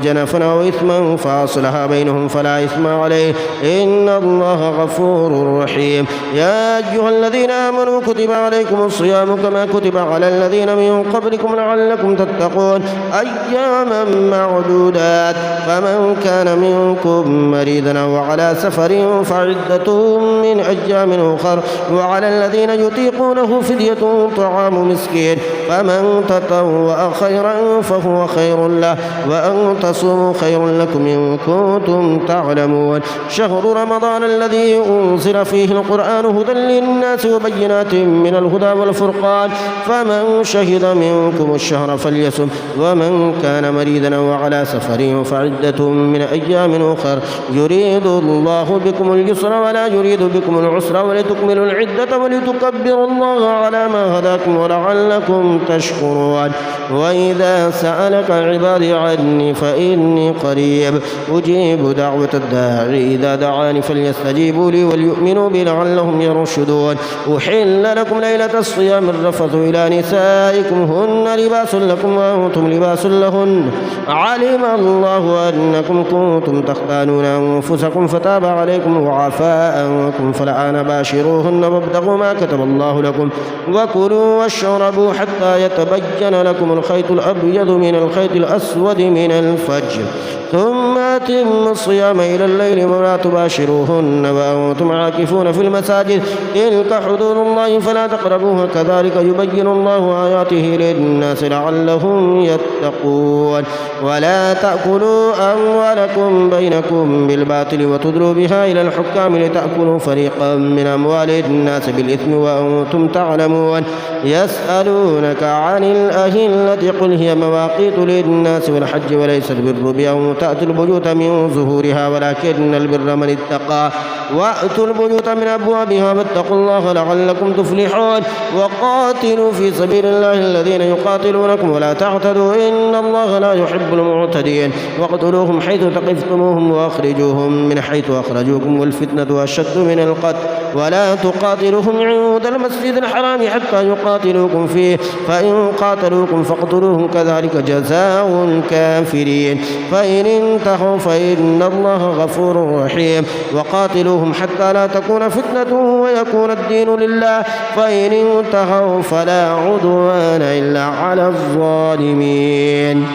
جنفا أو إثما فأصلح بينهم فلا إثم عليه إن الله غفور رحيم يا أيها الذين آمنوا كتب عليكم الصيام كما كتب على الذين من قبلكم لعلكم تتقون أياما معدودات فمن كان منكم مريضا أو على سفر فعدة من أيام أخر وعلى الذين يطيقونه فدية طعام مسكين فمن تطوع خيرا فهو خير له وأن تصوموا خير لكم إن كنتم تعلمون شهر رمضان الذي أنزل فيه القرآن هدى للناس وبينات من الهدى والفرقان فمن شهد منكم الشهر فليصم ومن كان مريضا وعلى سفر فعدة من أيام أخر يريد الله بكم اليسر ولا يريد بكم العسر ولتكملوا العدة ولتكبروا الله على ما هداكم ولعلكم تشكرون وإذا سألك عبادي عني فإني قريب أجيب دعوة الداعي إذا دعاني فليستجيبوا لي وليؤمنوا بي لعلهم يرشدون أحل لكم ليلة الصيام الرفث إلى نسائكم هن لباس لكم وأنتم لباس لهن علم الله أنكم كنتم تختانون أنفسكم فتاب عليكم وعفى عنكم فالآن باشروهن وابتغوا ما كتب الله لكم وكلوا واشربوا حتى يتبين لكم الخيط الأبيض من الخيط الأسود من الفجر ثم أتموا الصيام إلى الليل ولا تباشروهن وأنتم عاكفون في المساجد تلك حدود الله فلا تقربوها كذلك يبين الله آياته للناس لعلهم يتقون ولا تأكلوا أموالكم بينكم بالباطل وتدلوا بها إلى الحكام لتأكلوا فريقا من أموال الناس بالإثم وأنتم تعلمون يسألونك عن الأهلة قل هي مواقيت للناس والحج وليس البر بأن تأتوا البيوت من ظهورها ولكن البر من اتقى وأتوا البيوت من أبوابها واتقوا الله لعلكم تفلحون وقاتلوا في سبيل الله الذين يقاتلونكم ولا تعتدوا إن الله لا يحب المعتدين واقتلوهم حيث ثقفتموهم وأخرجوهم من حيث أخرجوكم والفتنة أشد من القتل ولا تقاتلوهم عند المسجد الحرام حتى يقاتلوكم فيه فإن قاتلوكم فاقتلوهم كذلك جزاء الكافرين فإن انتهوا فإن الله غفور رحيم وقاتلوهم حتى لا تكون فتنة ويكون الدين لله فإن انتهوا فلا عدوان إلا على الظالمين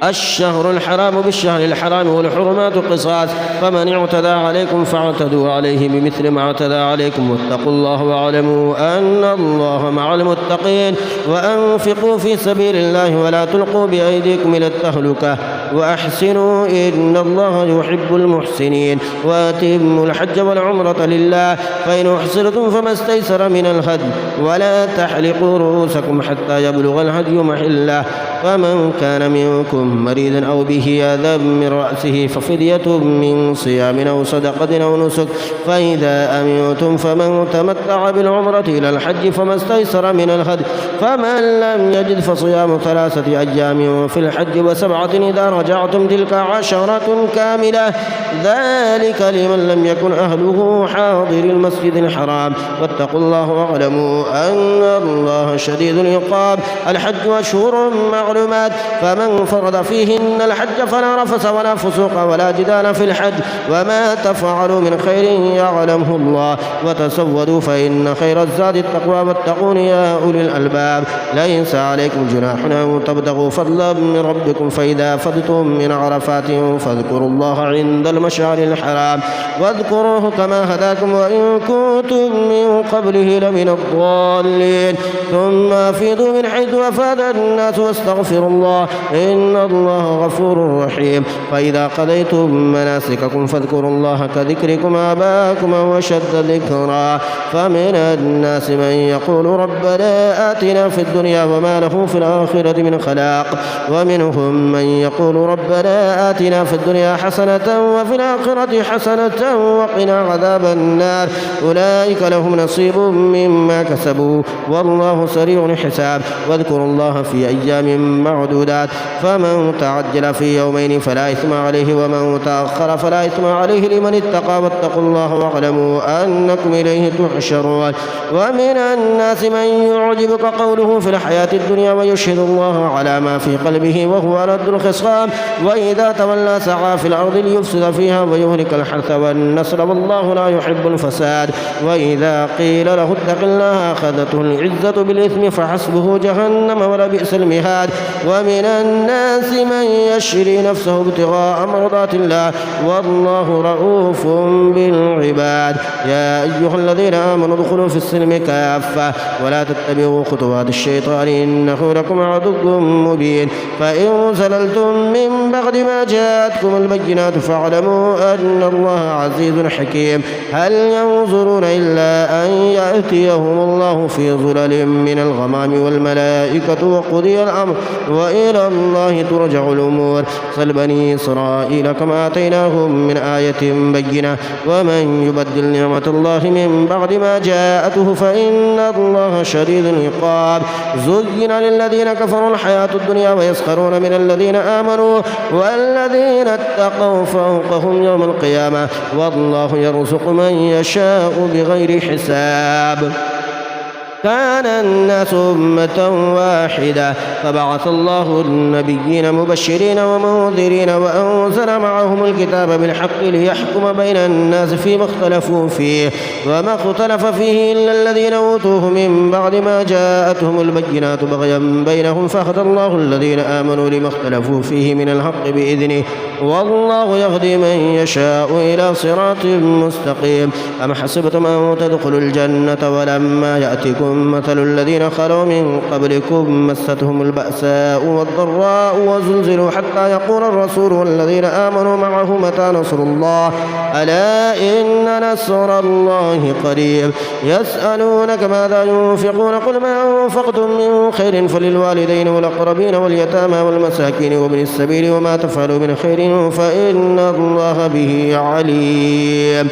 الشهر الحرام بالشهر الحرام والحرمات قصاص فمن اعتدى عليكم فاعتدوا عليه بمثل ما اعتدى عليكم واتقوا الله واعلموا أن الله مع المتقين وأنفقوا في سبيل الله ولا تلقوا بأيديكم إلى التهلكة وأحسنوا إن الله يحب المحسنين وأتموا الحج والعمرة لله فإن أحصرتم فما استيسر من الهدي ولا تحلقوا رؤوسكم حتى يبلغ الهدي محله فمن كان منكم مريضا أو به أذى من رأسه ففدية من صيام أو صدقة أو نسك فإذا أمنتم فمن تمتع بالعمرة إلى الحج فما استيسر من الهدي فمن لم يجد فصيام 3 أيام في الحج و7 إذا رجعتم تلك 10 كاملة ذلك لمن لم يكن أهله حاضر المسجد الحرام واتقوا الله واعلموا أن الله شديد العقاب الحج أشهر معلومات فمن فرض فيهن الحج فلا رفث ولا فسوق ولا جدال في الحج وما تفعلوا من خير يعلمه الله وتسودوا فإن خير الزاد التقوى واتقون يا أولي الألباب ليس عليكم جناح أن تبتغوا فضلا من ربكم فإذا فضتم من عرفات فاذكروا الله عند المشعر الحرام واذكروه كما هداكم وإن كنتم من قبله لمن الضالين ثم أفيضوا من حيث أفاد الناس واستغفروا الله إن الله غفور رحيم فإذا قضيتم مناسككم فاذكروا الله كذكركم آباءكم وشد ذكرا فمن الناس من يقول ربنا آتنا في الدنيا وما له في الآخرة من خلاق ومنهم من يقول ربنا آتنا في الدنيا حسنة وفي الآخرة حسنة وقنا عذاب النار أولئك لهم نصيب مما كسبوا والله سريع الحساب واذكروا الله في أيام معدودات فمن تعجل في يومين فلا إثم عليه ومن تأخر فلا إثم عليه لمن اتقى واتقوا الله واعلموا أنكم إليه تحشرون ومن الناس من يعجبك قوله في الحياة الدنيا ويشهد الله على ما في قلبه وهو ألد الخصام وإذا تولى سعى في الأرض ليفسد فيها ويهلك الحرث والنسل والله لا يحب الفساد وإذا قيل له اتق الله أخذته العزة بالإثم فحسبه جهنم ولبئس المهاد ومن الناس من يشري نفسه ابتغاء مرضات الله والله رؤوف بالعباد يا أيها الذين آمنوا ادخلوا في السلم كافة ولا تتبعوا خطوات الشيطان إنه لكم عدو مبين فإن زللتم من بعد ما جاءتكم البينات فاعلموا أن الله عزيز حكيم هل ينظرون إلا أن يأتيهم الله في ظلل من الغمام والملائكة وقضي الأمر وإلى الله ترجع الأمور سل بني إسرائيل كما آتيناهم من آية بينة ومن يبدل نعمة الله من بعد ما جاءته فإن الله شديد العقاب زين للذين كفروا الحياة الدنيا ويسخرون من الذين آمنوا والذين اتقوا فوقهم يوم القيامة والله يرزق من يشاء بغير حساب كان الناس أمة واحدة فبعث الله النبيين مبشرين ومنذرين وأنزل معهم الكتاب بالحق ليحكم بين الناس فيما اختلفوا فيه وما اختلف فيه إلا الذين أوتوه من بعد ما جاءتهم البينات بغيا بينهم فهدى الله الذين آمنوا لما اختلفوا فيه من الحق بإذنه والله يهدي من يشاء إلى صراط مستقيم أم حسبتم أن تدخلوا الجنة ولما يأتكم مثل الذين خلوا من قبلكم مستهم البأساء والضراء وزلزلوا حتى يقول الرسول والذين آمنوا معه متى نصر الله ألا إن نصر الله قريب يسألونك ماذا ينفقون قل ما أنفقتم من خير فللوالدين والأقربين واليتامى والمساكين وابن السبيل وما تفعلوا من خير فإن الله به عليم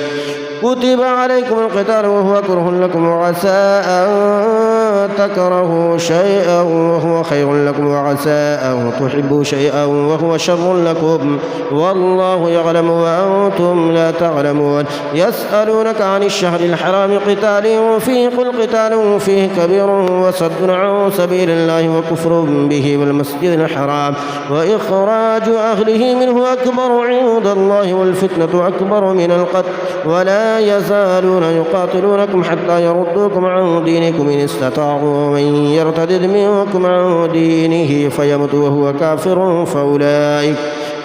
كتب عليكم القتال وهو كره لكم وعسى أن تكرهوا شيئا وهو خير لكم وعسى أن تحبوا شيئا وهو شر لكم والله يعلم وأنتم لا تعلمون يسألونك عن الشهر الحرام قتال فيه قل قتال فيه كبير وصد عن سبيل الله وكفر به والمسجد الحرام وإخراج أهله منه أكبر عند الله والفتنة أكبر من القتل ولا ولا يزالون يقاتلونكم حتى يردوكم عن دينكم إن استطاعوا، ومن يرتد منكم عن دينه فيمت وهو كافر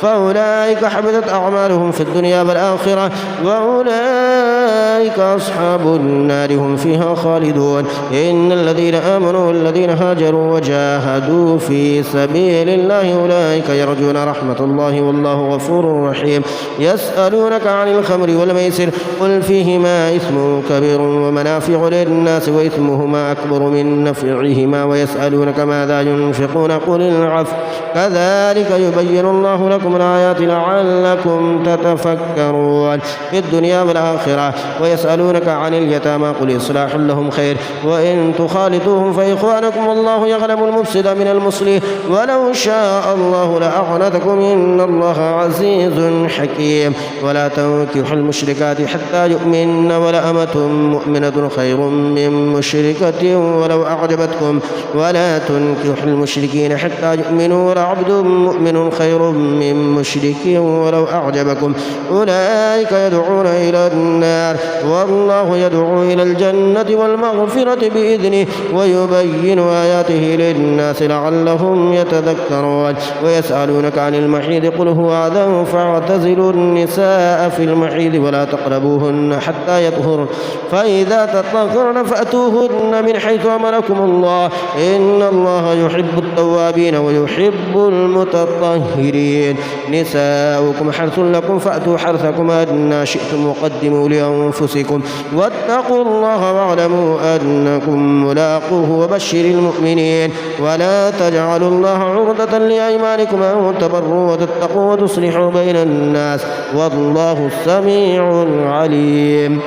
فأولئك حبطت أعمالهم في الدنيا والآخرة، وأولئك أصحاب النار هم فيها خالدون. إن الذين آمنوا والذين هاجروا وجاهدوا في سبيل الله أولئك يرجون رحمة الله والله غفور رحيم. يسألونك عن الخمر والميسر قل فيهما إثم كبير ومنافع للناس وإثمهما أكبر من نفعهما، ويسألونك ماذا ينفقون قل العفو كذلك يبين الله لكم الآيات لعلكم تتفكرون في الدنيا والآخرة. ويسألونك عن اليتامى قل إصلاح لهم خير وإن تخالطوهم فإخوانكم والله يعلم المفسد من المصلح ولو شاء الله لأعنتكم إن الله عزيز حكيم. ولا تنكحوا المشركات حتى يؤمن ولأمة مؤمنة خير من مشركة ولو أعجبتكم ولا تنكحوا المشركين حتى يؤمنوا ولعبد مؤمن خير من مشرك ولو أعجبكم أولئك يدعون إلى النار والله يدعو إلى الجنة والمغفرة بإذنه ويبين آياته للناس لعلهم يتذكرون. ويسألونك عن المحيض قل هو أذى فاعتزلوا النساء في المحيض ولا تقربوهن حتى يطهرن فإذا تطهرن فأتوهن من حيث أمركم الله إن الله يحب التوابين ويحب المتطهرين. نساؤكم حرث لكم فأتوا حرثكم أن شئتم وقدموا لأنفسكم واتقوا الله واعلموا أنكم ملاقوه وبشر المؤمنين. ولا تجعلوا الله عرضة لأيمانكم أن تبروا وتتقوا وتصلحوا بين الناس والله السميع العليم.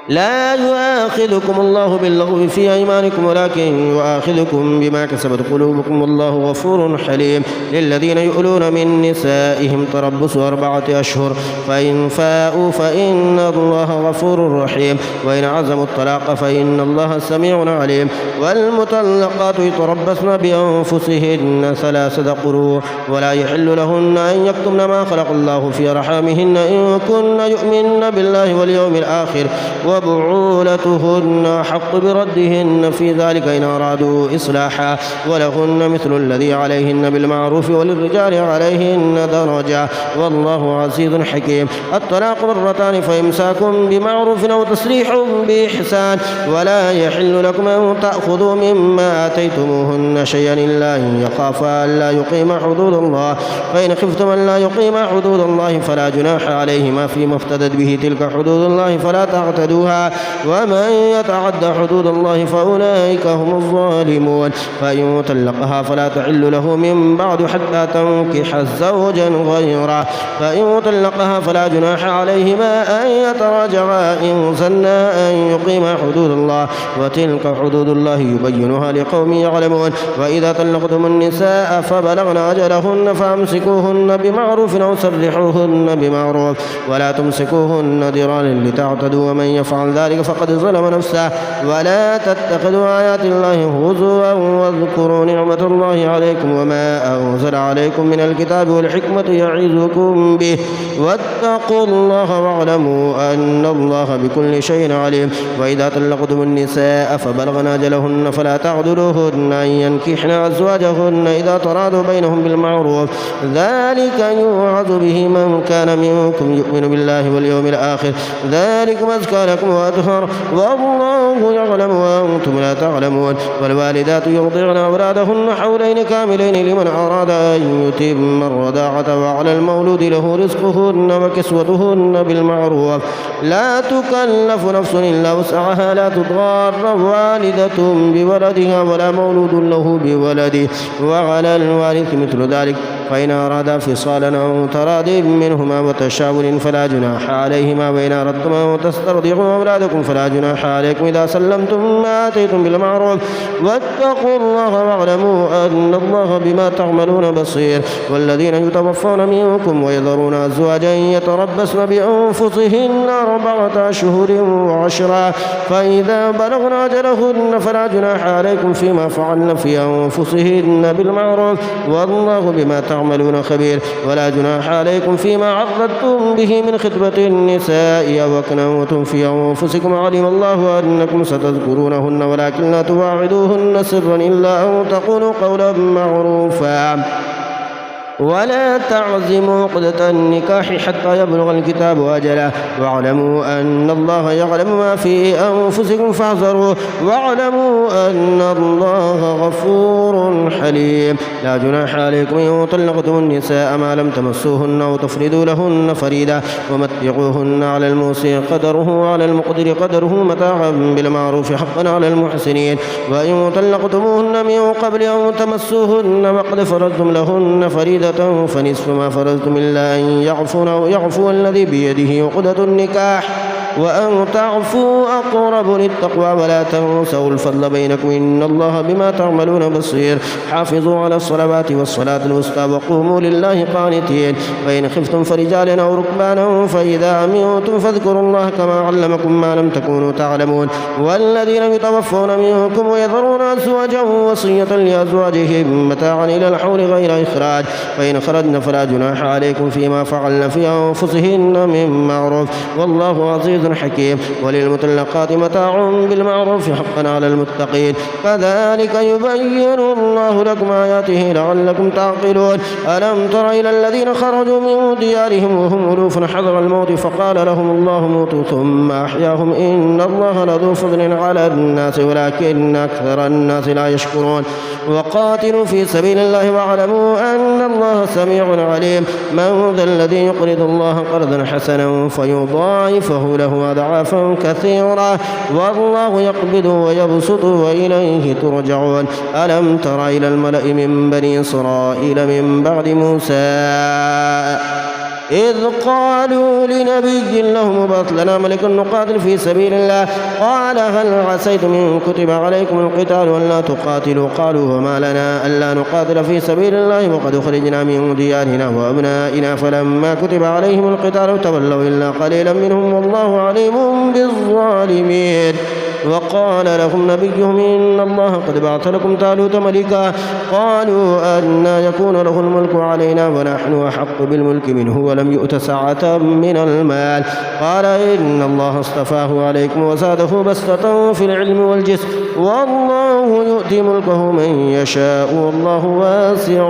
لا يؤاخذكم الله باللغو في أيمانكم ولكن يؤاخذكم بما كسبت قلوبكم والله غفور حليم. للذين يؤلون من نسائهم تربص 4 أشهر فإن فاءوا فإن الله غفور رحيم وإن عزموا الطلاق فإن الله سميع عليم. والمطلقات يتربصن بأنفسهن 3 قروء ولا يحل لهن أن يكتمن ما خلق الله في أرحامهن إن كن يؤمن بالله واليوم الآخر وبعولتهن حق بردهن في ذلك إن أرادوا إصلاحا ولهن مثل الذي عليهن بالمعروف وللرجال عليهن درجة والله عزيز حكيم. الطلاق 2 فإمساك بمعروف أو تسريح بإحسان ولا يحل لكم أن تأخذوا مما آتيتموهن شيئا إلا أن يخافا ألا يقيما حدود الله فإن خفتم أن لا يقيما حدود الله فلا جناح عليهما فيما افتدت به تلك حدود الله فلا تعتدوها ومن يتعد حدود الله فأولئك هم الظالمون. فإن طلقها فلا تحل له من بعد حتى تنكح زوجا غيره فإن طلقها فلا جناح عليهما أن يتراجعا إن ظنا أن يقيما حدود الله وتلك حدود الله يبينها لقوم يعلمون. وإذا طلقتم النساء فبلغن أجلهن فأمسكوهن بمعروف أو سرحوهن بمعروف ولا تمسكوهن ضرارا لتعتدوا ومن يفعل ذلك فقد ظلم نفسه. ولا تتخذوا آيات الله هزوا واذكروا نعمة الله عليكم وما أنزل عليكم من الكتاب والحكمة يعظكم به واتقوا الله واعلموا أن الله بكل شيء عليم. وإذا طلقتم النساء فبلغن أجلهن فلا تعذروهن أن ينكحن أزواجهن إذا تراضوا بينهم بالمعروف ذلك يوعظ به من كان منكم يؤمن بالله واليوم الآخر ذلكم أزكى لكم وأطهر والله يعلم وأنتم لا تعلمون. والوالدات يرضعن أولادهن حولين كاملين لمن أراد أن يتم الرضاعة وعلى المولود له رزقهن وكسوتهن بالمعروف لا تكلف نفس إلا وسعها لا تضار والدة بولدها ولا مولود له بولده وعلى الوارث مثل ذلك فإن أرادا فصالا أو تراض منهما وتشاور فلا جناح عليهما. وإن أردتم أن تسترضعوا أولادكم فلا جناح عليكم إذا سلمتم ما آتيتم بالمعروف واتقوا الله واعلموا أن الله بما تعملون بصير. والذين يتوفون منكم ويذرون أزواجا يتربصن بأنفسهن 4 أشهر و10 فإذا بلغن أجلهن فلا جناح عليكم فيما فعلن في أنفسهن بالمعروف والله بما تعملون تعملون خبير. ولا جناح عليكم فيما عرضتم به من خطبة النساء أو أكننتم في أنفسكم علم الله أنكم ستذكرونهن ولكن لا تواعدوهن سرا إلا أن تقولوا قولا معروفا ولا تعزموا عقدة النكاح حتى يبلغ الكتاب أجله واعلموا أن الله يعلم ما في أنفسكم فاحذروه واعلموا أن الله غفور حليم. لا جناح عليكم إن طلقتم النساء ما لم تمسوهن أو تفردوا لهن فريدا ومتعوهن على الموسع قدره وعلى المقدر قدره متاعا بالمعروف حقا على المحسنين. وإن طلقتموهن من قبل أن تمسوهن وقد فرضتم لهن فريدا فنصف ما فرضتم إلا أن يعفون أو يعفو الذي بيده عقدة النكاح وأن تعفوا أقرب للتقوى ولا تنسوا الفضل بينكم إن الله بما تعملون بصير. حافظوا على الصلوات والصلاة الوسطى وقوموا لله قانتين. فإن خفتم فرجالا أو ركبانا فإذا أمنتم فاذكروا الله كما علمكم ما لم تكونوا تعلمون. والذين يتوفون منكم ويذرون أزواجا وصية لأزواجهم متاعا إلى الحول غير إخراج فإن خرجن فلا جناح عليكم فيما فعلن في أنفسهن من معروف والله عزيز حكيم. وللمطلقات متاع بالمعروف حقا على المتقين. كذلك يبين الله لكم آياته لعلكم تعقلون. ألم تر إلى الذين خرجوا من ديارهم وهم ألوف حذر الموت فقال لهم الله موتوا ثم أحياهم إن الله لذو فضل على الناس ولكن أكثر الناس لا يشكرون. وقاتلوا في سبيل الله واعلموا أن الله سميع عليم. من ذا الذي يقرض الله قرضا حسنا فيضاعفه له أضعافا كثيرا والله يقبض ويبسط وإليه ترجعون. ألم تر إلى الملأ من بني إسرائيل من بعد موسى إذ قالوا لنبي لهم ابعث لنا ملكا نقاتل في سبيل الله قال هل عسيتم إن كتب عليكم القتال ألا تقاتلوا قالوا وما لنا ألا نقاتل في سبيل الله وقد خرجنا من ديارنا وأبنائنا فلما كتب عليهم القتال تولوا إلا قليلا منهم والله عليم بالظالمين. وقال لهم نبيهم إن الله قد بعث لكم طالوت ملكا قالوا أنى يكون له الملك علينا ونحن أحق بالملك منه ولم يؤت سعة من المال قال إن الله اصطفاه عليكم وزاده بسطة في العلم والجسم والله يؤتي ملكه من يشاء والله واسع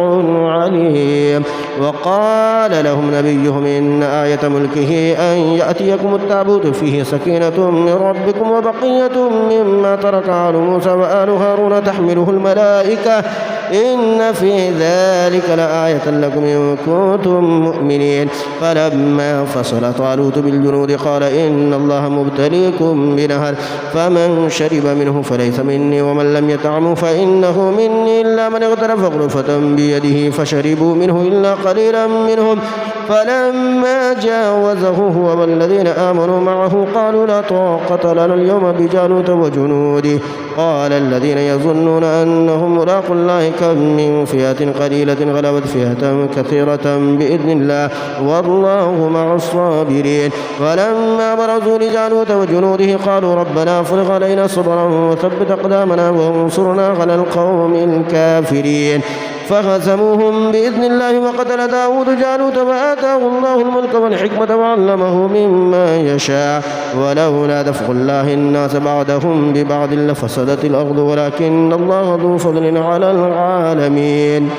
عليم. وقال لهم نبيهم إن آية ملكه أن يأتيكم التابوت فيه سكينة من ربكم وبقية مما ترك آل موسى وآل هارون تحمله الملائكة إن في ذلك لآية لكم إن كنتم مؤمنين. فلما فصل طالوت بالجنود قال إن الله مبتليكم بنهر فمن شرب منه فليس مني ومن لم يطعمه فإنه مني إلا من اغترف غرفة بيده فشربوا منه إلا قليلا منهم. فلما جاوزه هو والذين آمنوا معه قالوا لا طاقة لنا اليوم بجالوت وجنوده. قال الذين يظنون أنهم ملاقوا الله كم من فئة قليلة غلبت فئة كثيرة بإذن الله والله مع الصابرين. ولما برزوا لجالوت وجنوده قالوا ربنا افرغ علينا صبرا وثبت أقدامنا وانصرنا على القوم الكافرين. فهزموهم بإذن الله وقتل داود جالوت وآتاه الله الملك والحكمة وعلمه مما يشاء ولولا دفع الله الناس بعدهم ببعض لفسدت الأرض ولكن الله ذو فضل على العالمين.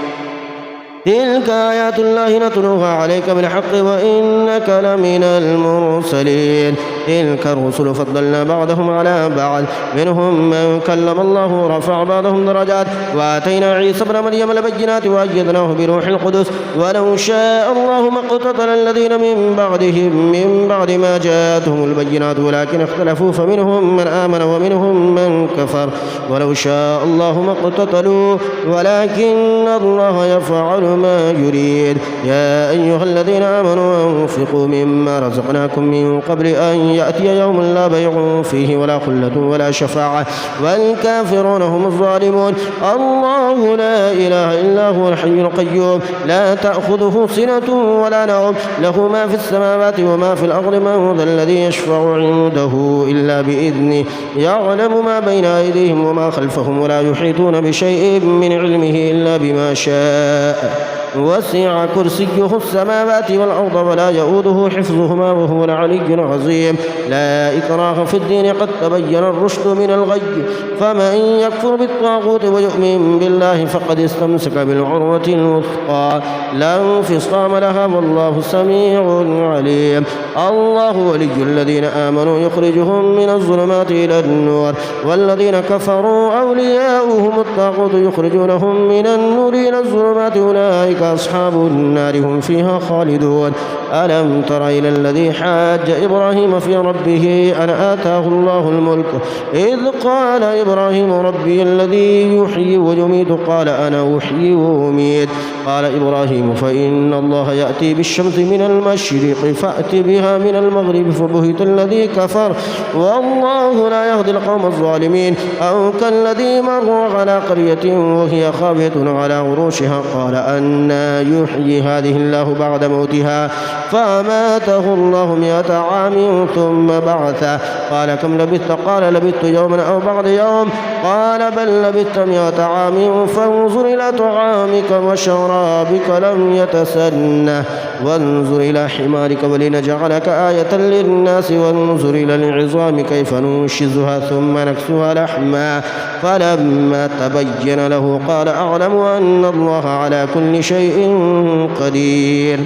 تلك آيات الله نتلوها عليك بالحق وإنك لمن المرسلين. تلك الرسل فضلنا بعضهم على بعض منهم من كلم الله ورفع بعضهم درجات وآتينا عيسى ابن مريم البينات وأيدناه بروح القدس ولو شاء الله ما اقتتل الذين من بعدهم من بعد ما جاءتهم البينات ولكن اختلفوا فمنهم من آمن ومنهم من كفر ولو شاء الله ما اقتتلوا ولكن الله يفعل ما يريد. يا أيها الذين آمنوا أنفقوا مما رزقناكم من قبل أن يأتي يوم لا بيع فيه ولا خلة ولا شفاعة والكافرون هم الظالمون. الله لا إله إلا هو الحي القيوم لا تأخذه سنة ولا نوم له ما في السماوات وما في الأرض من ذا الذي يشفع عنده إلا بإذنه يعلم ما بين أيديهم وما خلفهم ولا يحيطون بشيء من علمه إلا بما شاء وسع كرسيه السماوات والأرض ولا يؤوده حفظهما وهو العلي العظيم. لا إكراه في الدين قد تبين الرشد من الغي، فمن يكفر بالطاغوت ويؤمن بالله فقد استمسك بالعروة الوثقى لا انفصام لها والله سميع عليم. الله ولي الذين آمنوا يخرجهم من الظلمات إلى النور، والذين كفروا أولياؤهم الطاغوت يخرجونهم من النور إلى الظلمات أولئك أصحاب النار هم فيها خالدون. ألم تر إلى الذي حاج إبراهيم في ربه أن آتاه الله الملك إذ قال إبراهيم ربي الذي يحيي ويميت قال أنا أحيي وأميت. قال إبراهيم فإن الله يأتي بالشمس من المشرق فأت بها من المغرب فبهت الذي كفر والله لا يهدي القوم الظالمين. أو كالذي مر على قرية وهي خاوية على عروشها قال أنى يحيي هذه الله بعد موتها فأماته الله 100 عام ثم بعثه. قال كم لبثت؟ قال لبثت يوما أو بعض يوم. قال بل لبثت 100 عام فانظر إلى طعامك وشرابك لم يتسنه وانظر إلى حمارك ولنجعلك آية للناس وانظر إلى العظام كيف ننشزها ثم نكسوها لحما فلما تبين له قال أعلم أن الله على كل شيء قدير.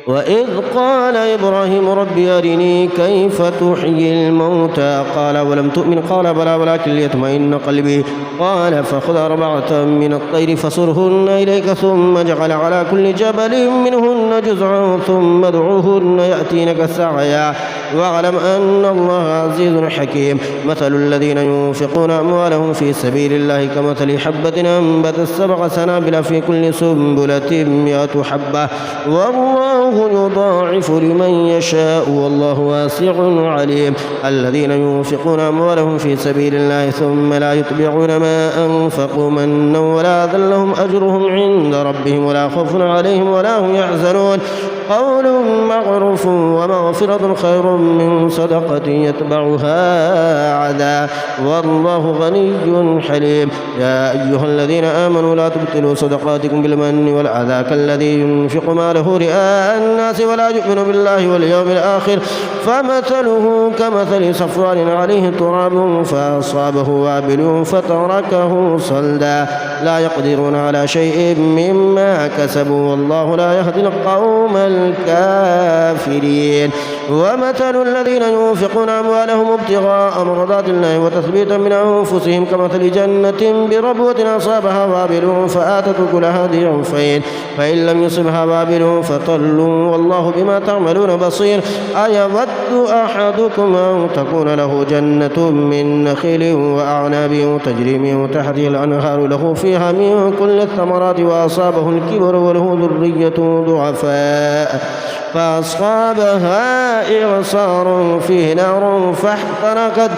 وإذ قال إبراهيم رب أرني كيف تحيي الموتى قال ولم تؤمن قال بلى ولكن ليطمئن قلبي. قال فخذ 4 من الطير فصرهن إليك ثم اجعل على كل جبل منهن جزعا ثم ادعوهن يأتينك سعيا واعلم أن الله عزيز حكيم. مثل الذين ينفقون أموالهم في سبيل الله كمثل حبة أنبتت 7 سنابل في كل سنبلة 100 حبة والله يضاعف لمن يشاء والله واسع عليم. الذين ينفقون أموالهم في سبيل الله ثم لا يتبعون ما أنفقوا منا ولا أذى لهم أجرهم عند ربهم ولا خوف عليهم ولا هم يحزنون. قول معروف ومغفرة خير من صدقة يتبعها عذاب والله غني حليم. يا أيها الذين آمنوا لا تبطلوا صدقاتكم بالمن والأذى كالذي ينفق ماله رئاء الناس ولا يؤمن بالله واليوم الآخر فمثله كمثل صفوان عليه تراب فأصابه وابل فتركه صلدا لا يقدرون على شيء مما كسبوا والله لا يهدي القوم الكافرين. ومثل الذين ينفقون أموالهم ابتغاء مرضات الله وتثبيتا من أنفسهم كمثل جنة بربوة أصابها وابل فآتت أكلها ضعفين فإن لم يصبها وابل فطل والله بما تعملون بصير. أيود أحدكم أن تكون له جنة من نخيل وأعناب تجري من تحته الأنهار له فيها من كل الثمرات وأصابه الكبر وله ذرية ضعفاء فأصابها إعصار فيه نار فاحترقت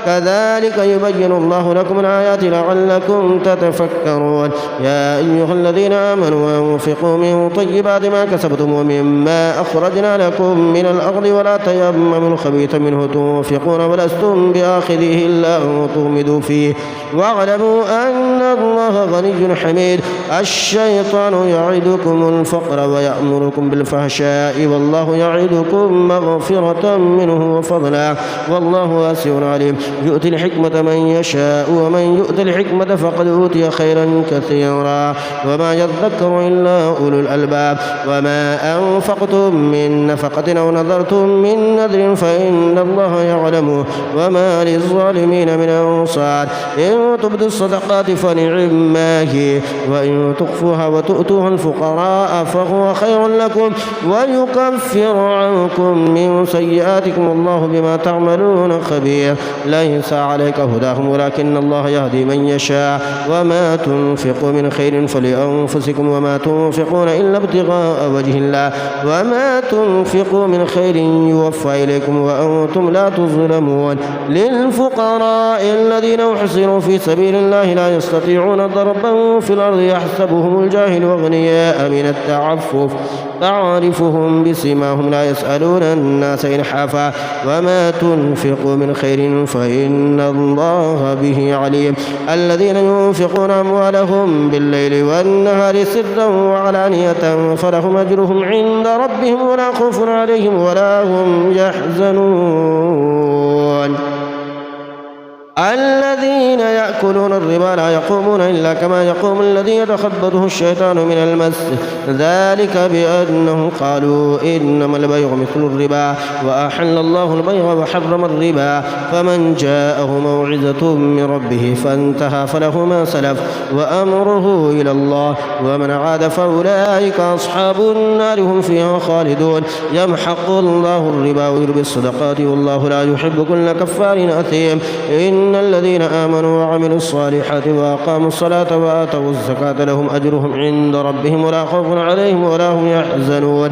كذلك يبين الله لكم الآيات لعلكم تتفكرون. يا أيها الذين آمنوا أنفقوا من طيبات ما كسبتم ومما أخرجنا لكم من الأرض ولا تيمموا الخبيث منه تنفقون ولستم بآخذه إلا أن تغمضوا فيه واعلموا أن الله غني حميد. الشيطان يعدكم الفقر ويأمركم بالفحشاء والله يعدكم مغفرة منه وفضلا والله واسع عليم. يؤتي الحكمة من يشاء ومن يؤت الحكمة فقد أوتي خيرا كثيرا وما يذكر إلا أولو الألباب. وما أنفقتم من نفقة أو نذرتم من نذر فإن الله يعلمه وما للظالمين من أنصار. إن تبدوا الصدقات فنعما هي وإن تخفوها وتؤتوها الفقراء فهو خير لكم ويكفر عنكم من سيئاتكم والله بما تعملون خبير. ليس عليك هداهم ولكن الله يهدي من يشاء وما تنفقوا من خير فلأنفسكم وما تنفقون إلا ابتغاء وجه الله وما تنفقوا من خير يوفى إليكم وأنتم لا تظلمون. للفقراء الذين أحصروا في سبيل الله لا يستطيعون ضربا في الأرض يحسبهم الجاهل أغنياء من التعفف تعرفهم بسيماهم لا يسألون الناس إلحافا وما تنفقوا من خير وإن الله به عليم. الذين ينفقون أموالهم بالليل والنهار سرا وعلانية فلهم أجرهم عند ربهم ولا خوف عليهم ولا هم يحزنون. الذين يأكلون الربا لا يقومون إلا كما يقوم الذي يتخبطه الشيطان من المس، ذلك بأنهم قالوا إنما البيع مثل الربا وأحل الله البيع وحرم الربا. فمن جاءه موعظة من ربه فانتهى فله ما سلف وأمره إلى الله ومن عاد فأولئك أصحاب النار هم فيها خالدون. يمحق الله الربا ويربي الصدقات والله لا يحب كل كفار أثيم. إن الذين آمنوا وعملوا الصالحات وأقاموا الصلاة وآتوا الزكاة لهم أجرهم عند ربهم ولا خوف عليهم ولا هم يحزنون.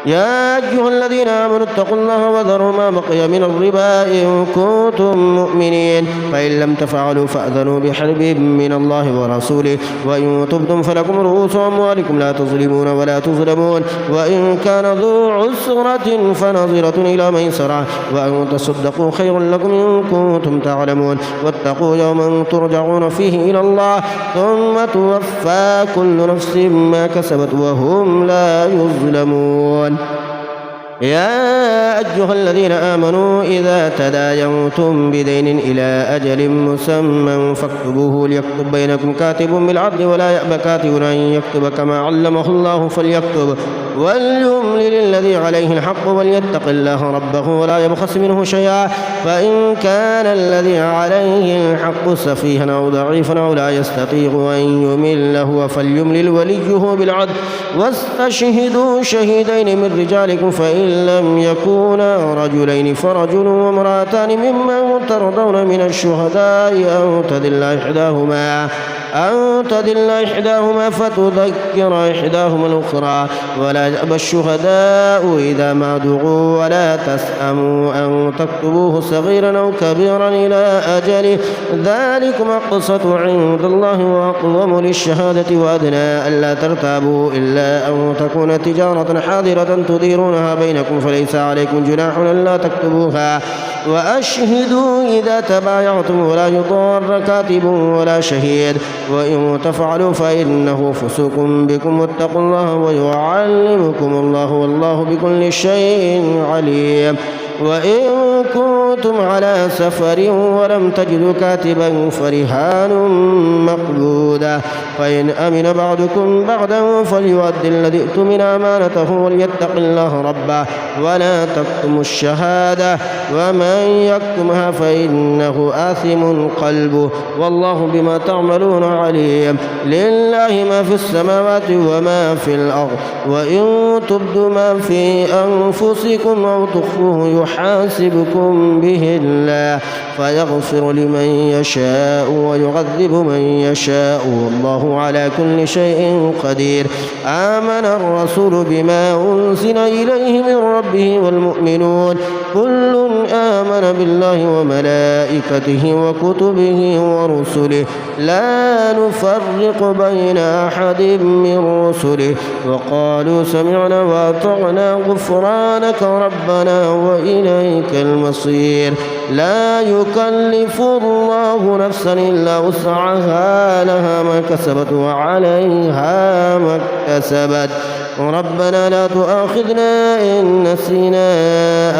يا أيها الذين آمنوا اتقوا الله وذروا ما بقي من الربا إن كنتم مؤمنين، فإن لم تفعلوا فأذنوا بحرب من الله ورسوله وإن تبتم فلكم رؤوس أموالكم لا تظلمون ولا تظلمون. وإن كان ذو عسرة فنظرة إلى ميسرة وأن تصدقوا خير لكم إن كنتم تعلمون. واتقوا يوما ترجعون فيه إلى الله ثم توفى كل نفس ما كسبت وهم لا يظلمون. يا أيها الذين آمنوا إذا تداينتم بدين إلى أجل مسمى فاكتبوه ليكتب بينكم كاتب بالعدل ولا يأبى كاتب أن يكتب كما علمه الله فليكتب وليملل الذي عليه الحق وليتق الله ربه ولا يبخس منه شيئا. فإن كان الذي عليه الحق سفيها أو ضعيفا أو لا يستطيع أن يمل هو فليملل وليه بالعدل واستشهدوا شهيدين من رجالكم فإن لم يكونا رجلين فرجل وامرأتان ممن ترضون من الشهداء أن تدل إحداهما فتذكر إحداهما الأخرى ولا يأبى الشهداء إذا ما دعوا ولا تسأموا أن تكتبوه صغيرا أو كبيرا إلى أجله ذلكم أقسط عند الله وأقوم للشهادة وأدنى ألا ترتابوا إلا أن تكون تجارة حاضرة تديرونها بينكم فليس عليكم جناح ألا تكتبوها وأشهدوا إذا تبايعتم ولا يضار كاتب ولا شهيد وإن تفعلوا فإنه فسوق بكم واتقوا الله ويعلمكم الله والله بكل شيء عليم. وإن كنتم على سفر ولم تجدوا كاتبا فرهان مقبوضة فإن أمن بعضكم بعضا فليؤدي الذي اؤتمن أمانته وليتق الله ربه ولا تكتموا الشهادة ومن يكتمها فإنه آثم قلبه والله بما تعملون عليم. لله ما في السماوات وما في الأرض وإن تبدوا ما في أنفسكم أو تخفوه يحاسبكم به الله فيغفر لمن يشاء ويعذب من يشاء والله على كل شيء قدير. آمن الرسول بما أنزل إليه من ربه والمؤمنون كل آمن بالله وملائكته وكتبه ورسله لا نفرق بين أحد من رسله وقالوا سمعنا وأطعنا غفرانك ربنا وإليك المصير. لا يكلف الله نفسا إلا وسعها لها ما كسبت وعليها ما اكتسبت ربنا لا تؤاخذنا إن نسينا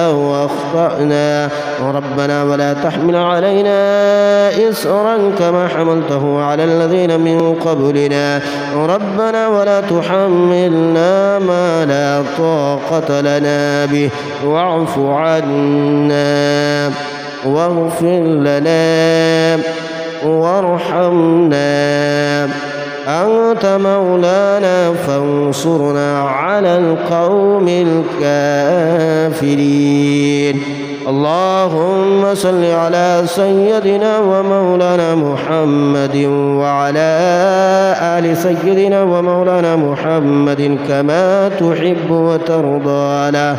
أو أخطأنا ربنا ولا تحمل علينا إصرا كما حملته على الذين من قبلنا ربنا ولا تحملنا ما لا طاقة لنا به واعف عنا واغفر لنا وارحمنا أنت مولانا فانصرنا على القوم الكافرين. اللهم صل على سيدنا ومولانا محمد وعلى آل سيدنا ومولانا محمد كما تحب وترضى له.